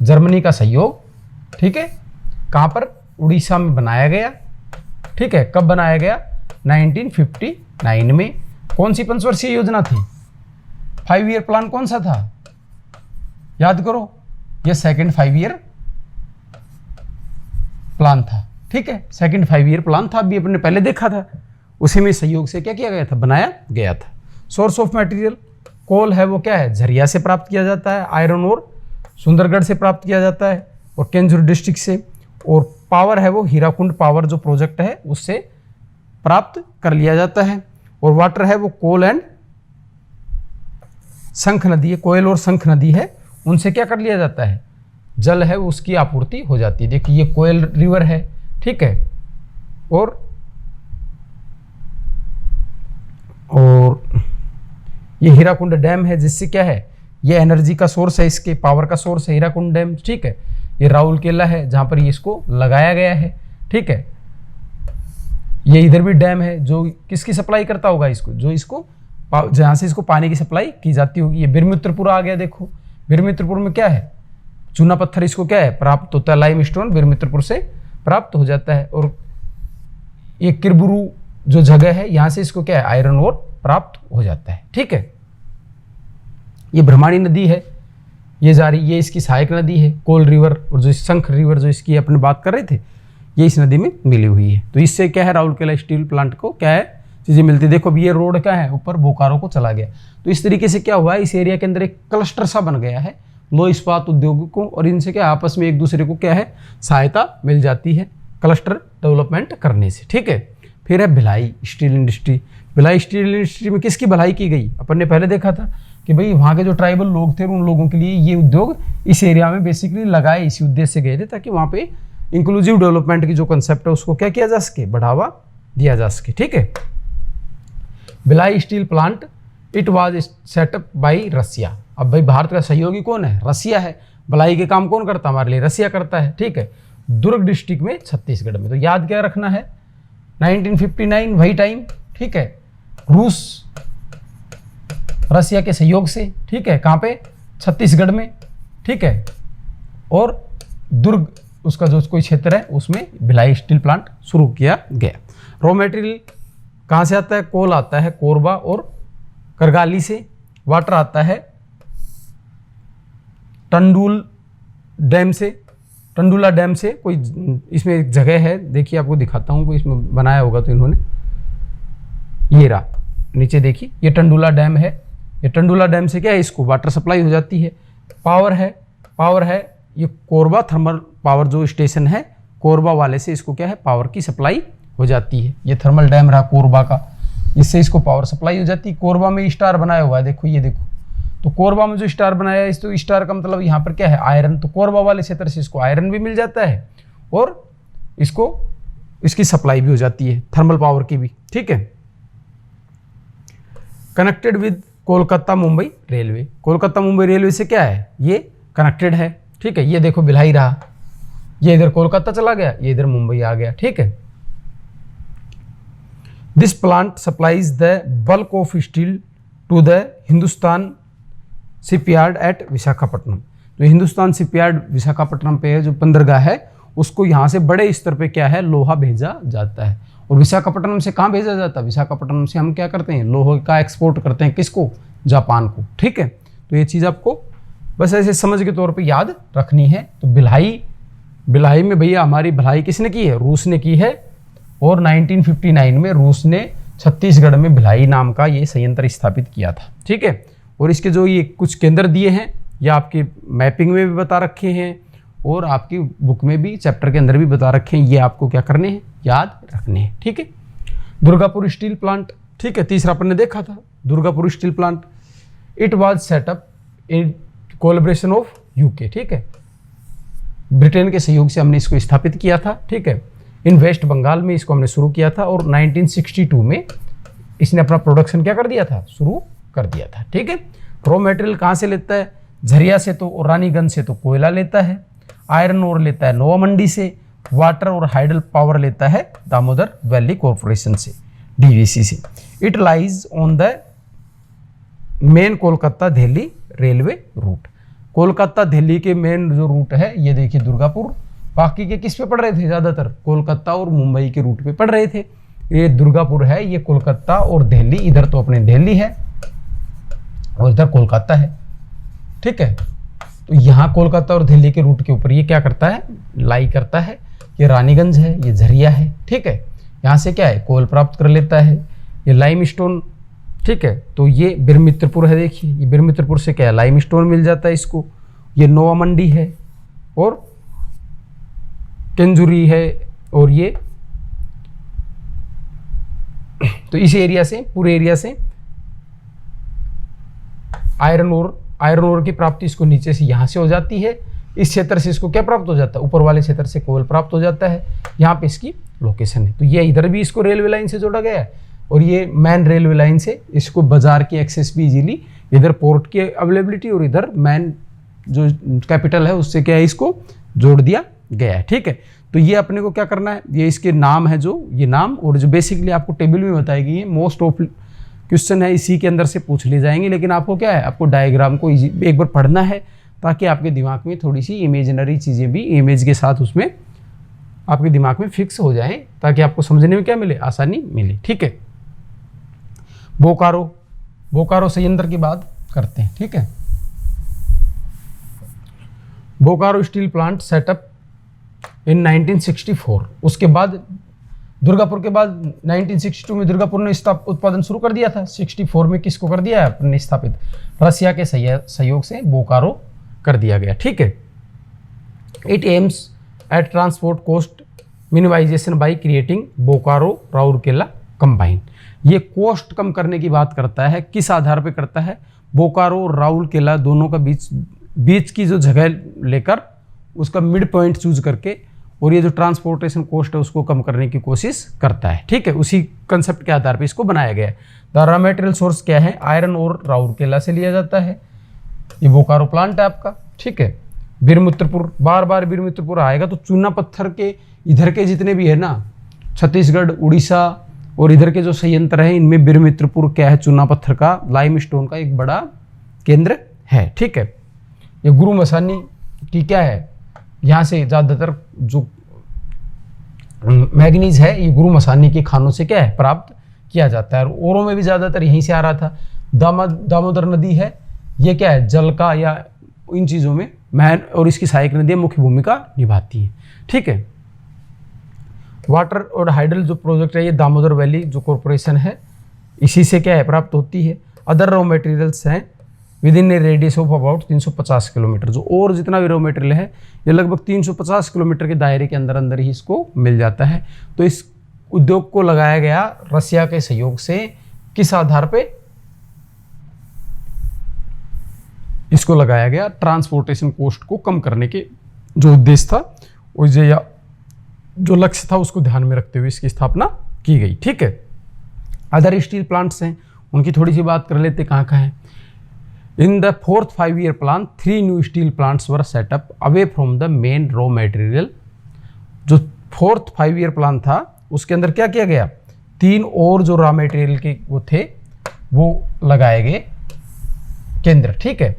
जर्मनी का सहयोग। ठीक है, कहाँ पर, उड़ीसा में बनाया गया। ठीक है, कब बनाया गया, 1959 में। कौन सी पंचवर्षीय योजना थी, 5-year प्लान कौन सा था, याद करो, यह सेकंड 5-year प्लान था। ठीक है, सेकंड 5-year प्लान था, अभी अपने पहले देखा था, उसी में सहयोग से क्या किया गया था, बनाया गया था। सोर्स ऑफ मटेरियल, कोल है वो क्या है, झरिया से प्राप्त किया जाता है, आयरन और सुंदरगढ़ से प्राप्त किया जाता है और केंझुर डिस्ट्रिक्ट से, और पावर है वो हीराकुंड पावर जो प्रोजेक्ट है उससे प्राप्त कर लिया जाता है, और वाटर है वो कोल एंड शंख नदी है, कोयल और शंख नदी है, उनसे क्या कर लिया जाता है, जल है उसकी आपूर्ति हो जाती है। देखिए ये कोयल रिवर है। ठीक है, और ये हीराकुंड डैम है, जिससे क्या है, ये एनर्जी का सोर्स है, इसके पावर का सोर्स है हीराकुंड डैम। ठीक है, ये राउरकेला है जहां पर ये इसको लगाया गया है। ठीक है, ये इधर भी डैम है जो किसकी सप्लाई करता होगा इसको, जो इसको जहां से इसको पानी की सप्लाई की जाती होगी। ये बिरमित्रपुर आ गया, देखो बिरमित्रपुर में क्या है, चूना पत्थर इसको क्या है प्राप्त होता है, लाइम स्टोन बिरमित्रपुर से प्राप्त हो जाता है। और ये किरबुरु जो जगह है यहाँ से इसको क्या है, आयरन ओर प्राप्त हो जाता है। ठीक है, ये ब्रह्माणी नदी है, ये जा रही, ये इसकी सहायक नदी है कोल रिवर, और जो शंख रिवर जो इसकी अपने बात कर रहे थे, ये इस नदी में मिली हुई है। तो इससे क्या है, राउरकेला स्टील प्लांट को क्या है चीज़ें मिलती है। देखो अब ये रोड क्या है, ऊपर बोकारो को चला गया। तो इस तरीके से क्या हुआ है, इस एरिया के अंदर एक क्लस्टर सा बन गया है लो इस्पात उद्योगों को, और इनसे क्या आपस में एक दूसरे को क्या है सहायता मिल जाती है क्लस्टर डेवलपमेंट करने से। ठीक है, फिर है Bhilai steel industry. Bhilai steel industry में किसकी भलाई की गई, अपन ने पहले देखा था कि भाई वहाँ के जो ट्राइबल लोग थे उन लोगों के लिए ये उद्योग इस एरिया में बेसिकली लगाए, इसी उद्देश्य से गए थे ताकि वहाँ पे इंक्लूसिव डेवलपमेंट की जो कंसेप्ट है उसको क्या किया जा सके, बढ़ावा दिया जा सके। ठीक है, Bhilai steel plant it was setup by Russia. अब भाई भारत का सहयोगी कौन है, रसिया है। भिलाई के काम कौन करता है, हमारे लिए रसिया करता है। ठीक है, दुर्ग डिस्ट्रिक्ट में छत्तीसगढ़ में। तो याद क्या रखना है, 1959 वही टाइम। ठीक है, रूस रसिया के सहयोग से। ठीक है, कहाँ पे, छत्तीसगढ़ में। ठीक है, और दुर्ग उसका जो कोई क्षेत्र है उसमें भिलाई स्टील प्लांट शुरू किया गया। रॉ मटेरियल कहाँ से आता है? कोल आता है कोरबा और करगाली से। वाटर आता है टंडूल डैम से, टंडुला डैम से। कोई इसमें एक जगह है, देखिए आपको दिखाता हूँ, कोई इसमें बनाया होगा तो इन्होंने, ये रहा नीचे देखिए, ये टंडुला डैम है। ये टंडुला डैम से क्या है, इसको वाटर सप्लाई हो जाती है। पावर है ये कोरबा थर्मल पावर जो स्टेशन है, कोरबा वाले से इसको क्या है, पावर की सप्लाई हो जाती है। ये थर्मल डैम रहा कोरबा का, इससे इसको पावर सप्लाई हो जाती है। कोरबा में स्टार बनाया हुआ है, देखो ये देखो, तो कोरबा में जो स्टार बनाया है, इस तो स्टार का मतलब यहाँ पर क्या है, आयरन। तो कोरबा वाले क्षेत्र से इसको आयरन भी मिल जाता है और इसको इसकी सप्लाई भी हो जाती है, थर्मल पावर की भी, ठीक है। Connected with Kolkata Mumbai railway. Kolkata Mumbai railway से क्या है, ये कनेक्टेड है, ठीक है। ये देखो भिलाई रहा, ये इधर कोलकाता चला गया, ये इधर मुंबई आ गया, ठीक है। This plant supplies the bulk of steel to the Hindustan shipyard at Visakhapatnam. जो हिंदुस्तान शिपयार्ड विशाखापट्टनम पे है, जो बंदरगाह है, उसको यहाँ से बड़े स्तर पे क्या है, लोहा भेजा जाता है। और विशाखापट्टनम से कहाँ भेजा जाता है? विशाखापट्टनम से हम क्या करते हैं, लोहे का एक्सपोर्ट करते हैं, किसको? जापान को, ठीक है। तो ये चीज़ आपको बस ऐसे समझ के तौर पे याद रखनी है। तो भिलाई में भैया हमारी भिलाई किसने की है? रूस ने की है। और 1959 में रूस ने छत्तीसगढ़ में भिलाई नाम का ये संयंत्र स्थापित किया था, ठीक है। और इसके जो ये कुछ केंद्र दिए हैं, ये आपके मैपिंग में भी बता रखे हैं और आपकी बुक में भी चैप्टर के अंदर भी बता रखे हैं। ये आपको क्या करने हैं, याद रखने हैं, ठीक है। दुर्गापुर स्टील प्लांट, ठीक है, तीसरा अपन ने देखा था Durgapur steel plant. It was setup in collaboration of UK, ठीक है, ब्रिटेन के सहयोग से हमने इसको स्थापित किया था, ठीक है। इन वेस्ट बंगाल में इसको हमने शुरू किया था और 1962 में इसने अपना प्रोडक्शन क्या कर दिया था, शुरू कर दिया था, ठीक है। रॉ मटेरियल कहाँ से लेता है? झरिया से तो, और रानीगंज से तो कोयला लेता है। आयरन ओर लेता है नोवा मंडी से। वाटर और हाइडल पावर लेता है दामोदर वैली कॉरपोरेशन से, डीवीसी से। It lies on the main Kolkata Delhi railway route. Kolkata Delhi के मेन जो रूट है, ये देखिए दुर्गापुर। बाकी के किस पे पड़ रहे थे? ज़्यादातर कोलकाता और मुंबई के रूट पे पड़ रहे थे। ये दुर्गापुर है, ये कोलकाता और दिल्ली, इधर तो अपने दिल्ली है और इधर कोलकाता है, ठीक है। तो यहाँ कोलकाता और दिल्ली के रूट के ऊपर ये क्या करता है, लाई करता है। ये रानीगंज है, ये झरिया है, ठीक है। यहाँ से क्या है, कोल प्राप्त कर लेता है। ये लाइमस्टोन, ठीक है। तो ये बिरमित्रपुर है, देखिए ये बिरमित्रपुर से क्या है, लाइमस्टोन मिल जाता है इसको। ये नोवा मंडी है और केंजुरी है, और ये तो इस एरिया से, पूरे एरिया से आयरन ओर की प्राप्ति इसको नीचे से यहाँ से हो जाती है। इस क्षेत्र से इसको क्या प्राप्त हो जाता है, ऊपर वाले क्षेत्र से कोल प्राप्त हो जाता है। यहाँ पे इसकी लोकेशन है। तो ये इधर भी इसको रेलवे लाइन से जोड़ा गया है और ये मेन रेलवे लाइन से इसको बाजार की एक्सेस भी इजीली, इधर पोर्ट की अवेलेबिलिटी और इधर मेन जो कैपिटल है उससे क्या है, इसको जोड़ दिया गया है, ठीक है। तो ये अपने को क्या करना है, ये इसके नाम है, जो ये नाम और जो बेसिकली आपको टेबल में बताई गई है, मोस्ट ऑफ क्वेश्चन है इसी के अंदर से पूछ ले जाएंगे। लेकिन आपको क्या है, आपको डायग्राम को एक बार पढ़ना है ताकि आपके दिमाग में थोड़ी सी इमेजिनरी चीज़ें भी इमेज के साथ उसमें आपके दिमाग में फिक्स हो जाएं, ताकि आपको समझने में क्या मिले, आसानी मिले, ठीक है। बोकारो संयंत्र की बात करते हैं, ठीक है। बोकारो स्टील प्लांट सेटअप इन 1964। उसके बाद दुर्गापुर के बाद 1962 में दुर्गापुर ने उत्पादन शुरू कर दिया था। 64 में किसको कर दिया है, अपने स्थापित रसिया के सहयोग से बोकारो कर दिया गया, ठीक है। It aims at transport cost minimization by creating Bokaro Rourkela combine. ये कॉस्ट कम करने की बात करता है, किस आधार पे करता है, बोकारो और राउरकेला दोनों का बीच की जो जगह लेकर उसका मिड पॉइंट चूज करके, और ये जो ट्रांसपोर्टेशन कॉस्ट है उसको कम करने की कोशिश करता है, ठीक है। उसी कंसेप्ट के आधार पे इसको बनाया गया है। द रॉ मटेरियल सोर्स क्या है, आयरन और राउरकेला से लिया जाता है। ये बोकारो प्लांट है आपका, ठीक है। बिरमित्रपुर, बार बार बिरमित्रपुर आएगा, तो चूना पत्थर के इधर के जितने भी है ना, छत्तीसगढ़, उड़ीसा और इधर के जो संयंत्र हैं, इनमें बिरमित्रपुर क्या है, चूना पत्थर का, लाइमस्टोन का एक बड़ा केंद्र है, ठीक है। ये गुरु मसानी की क्या है, यहाँ से ज़्यादातर जो मैग्नीज है ये गुरु मसानी के खानों से क्या है प्राप्त किया जाता है, और औरों में भी ज़्यादातर यहीं से आ रहा था। दामोदर नदी है, ये क्या है जल का या इन चीज़ों में मैन और इसकी सहायक नदियाँ मुख्य भूमिका निभाती हैं। ठीक है, वाटर और हाइडल जो प्रोजेक्ट है ये दामोदर वैली जो कॉरपोरेशन है इसी से क्या है प्राप्त होती है। अदर रॉ मटेरियल्स हैं with in A radius of about 350 kilometre, जो और जितना भी रॉ मटेरियल है ये लगभग 350 किलोमीटर के दायरे के अंदर अंदर ही इसको मिल जाता है। तो इस उद्योग को लगाया गया रसिया के सहयोग से, किस आधार पे इसको लगाया गया, ट्रांसपोर्टेशन कॉस्ट को कम करने के जो उद्देश्य था जो लक्ष्य था उसको ध्यान में रखते हुए इसकी स्थापना की गई। ठीक है, अदर स्टील प्लांट्स हैं उनकी थोड़ी सी बात कर लेते कहाँ कहाँ हैं। In the 4th 5-year plan 3 new steel plants were set up away from the main raw material. जो 4th 5-year प्लान था उसके अंदर क्या किया गया, 3 और जो रॉ मटेरियल के वो थे वो लगाए गए केंद्र। ठीक है,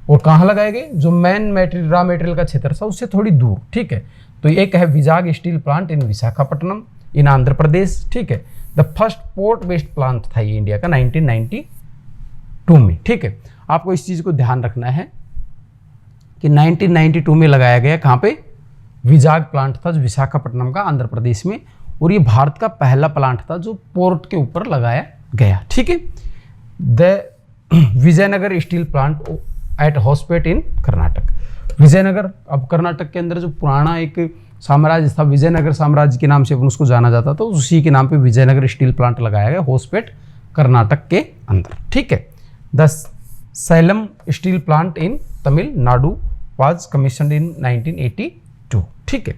और कहाँ लगाए गए, जो मेन रॉ मटेरियल का क्षेत्र था उससे थोड़ी दूर। ठीक है, तो एक है Vizag steel plant in Visakhapatnam in Andhra Pradesh. ठीक है, the first port based plant था ये इंडिया का 1992 में। ठीक है, आपको इस चीज़ को ध्यान रखना है कि 1992 में लगाया गया, कहाँ पे, विजाग प्लांट था जो विशाखापट्टनम का आंध्र प्रदेश में, और ये भारत का पहला प्लांट था जो पोर्ट के ऊपर लगाया गया। ठीक है, the Vijayanagar steel plant at Hospet in Karnataka. Vijayanagar, अब कर्नाटक के अंदर जो पुराना एक साम्राज्य था विजयनगर साम्राज्य के नाम से अपन उसको जाना जाता था, उसी के नाम पे विजयनगर स्टील प्लांट लगाया गया होसपेट कर्नाटक के अंदर। ठीक है, the Salem steel plant in Tamil Nadu was commissioned in 1982। ठीक है,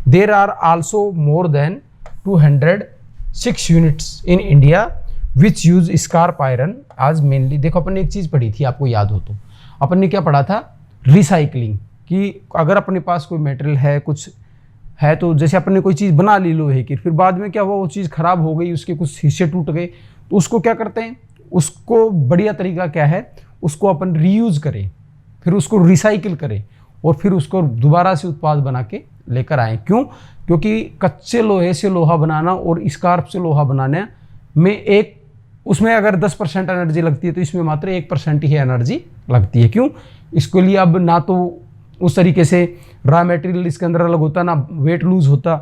there are also more than 206 units in India which use scrap iron as mainly. देखो अपन ने एक चीज़ पढ़ी थी, आपको याद हो तो, अपन ने क्या पढ़ा था, रिसाइकलिंग, कि अगर अपने पास कोई मटेरियल है कुछ है तो जैसे अपन ने कोई चीज़ बना ली लोहे की, फिर बाद में क्या हुआ वो चीज़ खराब हो गई, उसके कुछ हिस्से टूट गए, तो उसको क्या करते हैं, उसको बढ़िया तरीका क्या है, उसको अपन रीयूज करें, फिर उसको रिसाइकिल करें और फिर उसको दोबारा से उत्पाद बना के लेकर आएँ। क्यों, क्योंकि कच्चे लोहे से लोहा बनाना और स्कार्प से लोहा बनाने में एक, उसमें अगर 10% एनर्जी लगती है तो इसमें मात्र 1% ही एनर्जी लगती है। क्यों, इसके लिए अब ना तो उस तरीके से रॉ मटेरियल इसके अंदर अलग होता, ना वेट लूज होता।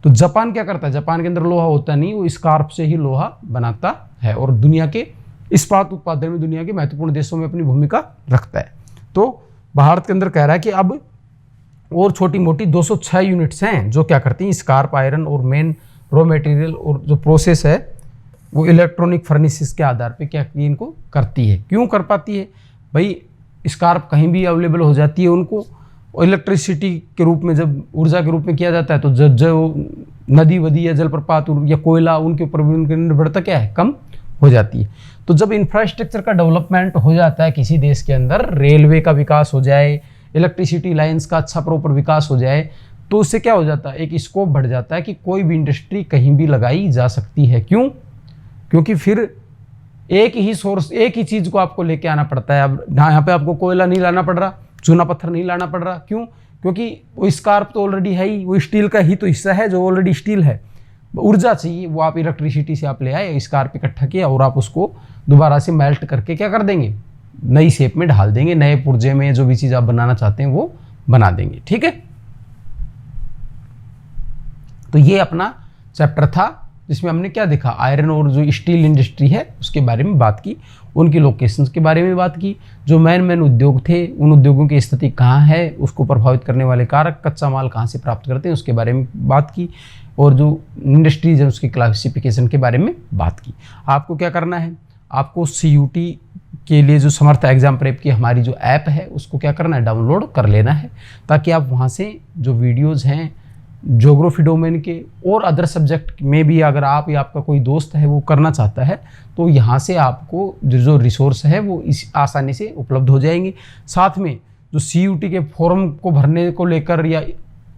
तो जापान क्या करता है, जापान के अंदर लोहा होता नहीं, वो स्कार्प से ही लोहा बनाता है और दुनिया के इस्पात उत्पादन में दुनिया के महत्वपूर्ण देशों में अपनी भूमिका रखता है। तो भारत के अंदर कह रहा है कि अब और छोटी मोटी 206 यूनिट्स हैं जो क्या करती हैं, स्कार्प आयरन और मेन रॉ मटेरियल और जो प्रोसेस है वो इलेक्ट्रॉनिक फर्नेसेस के आधार पे क्या इनको करती है। क्यों कर पाती है भाई, स्कार्प कहीं भी अवेलेबल हो जाती है उनको, इलेक्ट्रिसिटी के रूप में जब ऊर्जा के रूप में किया जाता है तो जो नदी वदी या जलप्रपात या कोयला उनके ऊपर भी उनकी निर्भरता क्या है, कम हो जाती है। तो जब इंफ्रास्ट्रक्चर का डेवलपमेंट हो जाता है किसी देश के अंदर, रेलवे का विकास हो जाए, इलेक्ट्रिसिटी लाइन्स का अच्छा प्रॉपर विकास हो जाए, तो उससे क्या हो जाता है, एक स्कोप बढ़ जाता है कि कोई भी इंडस्ट्री कहीं भी लगाई जा सकती है। क्यों, क्योंकि फिर एक ही सोर्स, एक ही चीज़ को आपको लेके आना पड़ता है। अब यहाँ पे आपको कोयला नहीं लाना पड़ रहा, चूना पत्थर नहीं लाना पड़ रहा। क्यों, क्योंकि वो स्कार्प तो ऑलरेडी है ही, वो स्टील का ही तो हिस्सा है जो ऑलरेडी स्टील है। ऊर्जा चाहिए, वो आप इलेक्ट्रिसिटी से आप ले आए, स्कार्प इकट्ठा किया और आप उसको दोबारा से मेल्ट करके क्या कर देंगे, नई शेप में ढाल देंगे, नए पुर्जे में जो भी चीज़ आप बनाना चाहते हैं वो बना देंगे। ठीक है, तो ये अपना चैप्टर था जिसमें हमने क्या देखा, आयरन और जो स्टील इंडस्ट्री है उसके बारे में बात की, उनकी लोकेशंस के बारे में बात की, जो मेन उद्योग थे उन उद्योगों की स्थिति कहाँ है, उसको प्रभावित करने वाले कारक, कच्चा माल कहाँ से प्राप्त करते हैं उसके बारे में बात की, और जो इंडस्ट्रीज है उसकी क्लासिफिकेशन के बारे में बात की। आपको क्या करना है, आपको CUT के लिए जो समर्थ एग्जाम प्रेप की हमारी जो ऐप है उसको क्या करना है, डाउनलोड कर लेना है, ताकि आप वहाँ से जो वीडियोज़ हैं ज्योग्राफी डोमेन के और अदर सब्जेक्ट में भी अगर आप या आपका कोई दोस्त है वो करना चाहता है तो यहाँ से आपको जो रिसोर्स है वो इस आसानी से उपलब्ध हो जाएंगे। साथ में जो CUT के फॉर्म को भरने को लेकर या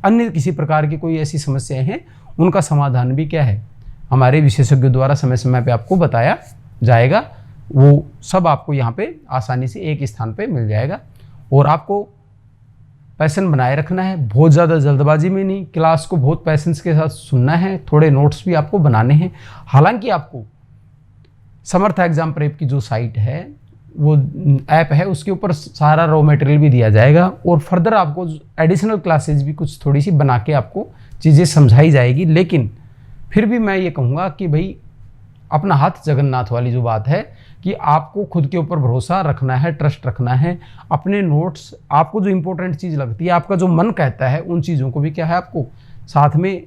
अन्य किसी प्रकार की कोई ऐसी समस्याएं हैं उनका समाधान भी क्या है, हमारे विशेषज्ञों द्वारा समय समय पे आपको बताया जाएगा। वो सब आपको यहाँ पे आसानी से एक स्थान पे मिल जाएगा। और आपको पैशन बनाए रखना है, बहुत ज़्यादा जल्दबाजी में नहीं, क्लास को बहुत पैसेंस के साथ सुनना है, थोड़े नोट्स भी आपको बनाने हैं। हालांकि आपको समर्थ एग्जाम प्रेप की जो साइट है, वो ऐप है, उसके ऊपर सारा रॉ मटेरियल भी दिया जाएगा और फर्दर आपको एडिशनल क्लासेज भी कुछ थोड़ी सी बना के आपको चीज़ें समझाई जाएगी। लेकिन फिर भी मैं ये कहूँगा कि भाई अपना हाथ जगन्नाथ वाली जो बात है कि आपको खुद के ऊपर भरोसा रखना है, ट्रस्ट रखना है। अपने नोट्स, आपको जो इंपॉर्टेंट चीज़ लगती है, आपका जो मन कहता है, उन चीज़ों को भी क्या है आपको साथ में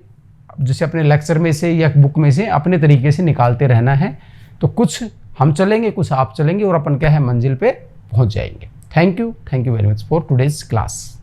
जैसे अपने लेक्चर में से या बुक में से अपने तरीके से निकालते रहना है। तो कुछ हम चलेंगे, कुछ आप चलेंगे और अपन क्या है मंजिल पे पहुंच जाएंगे। Thank you very much for today's class.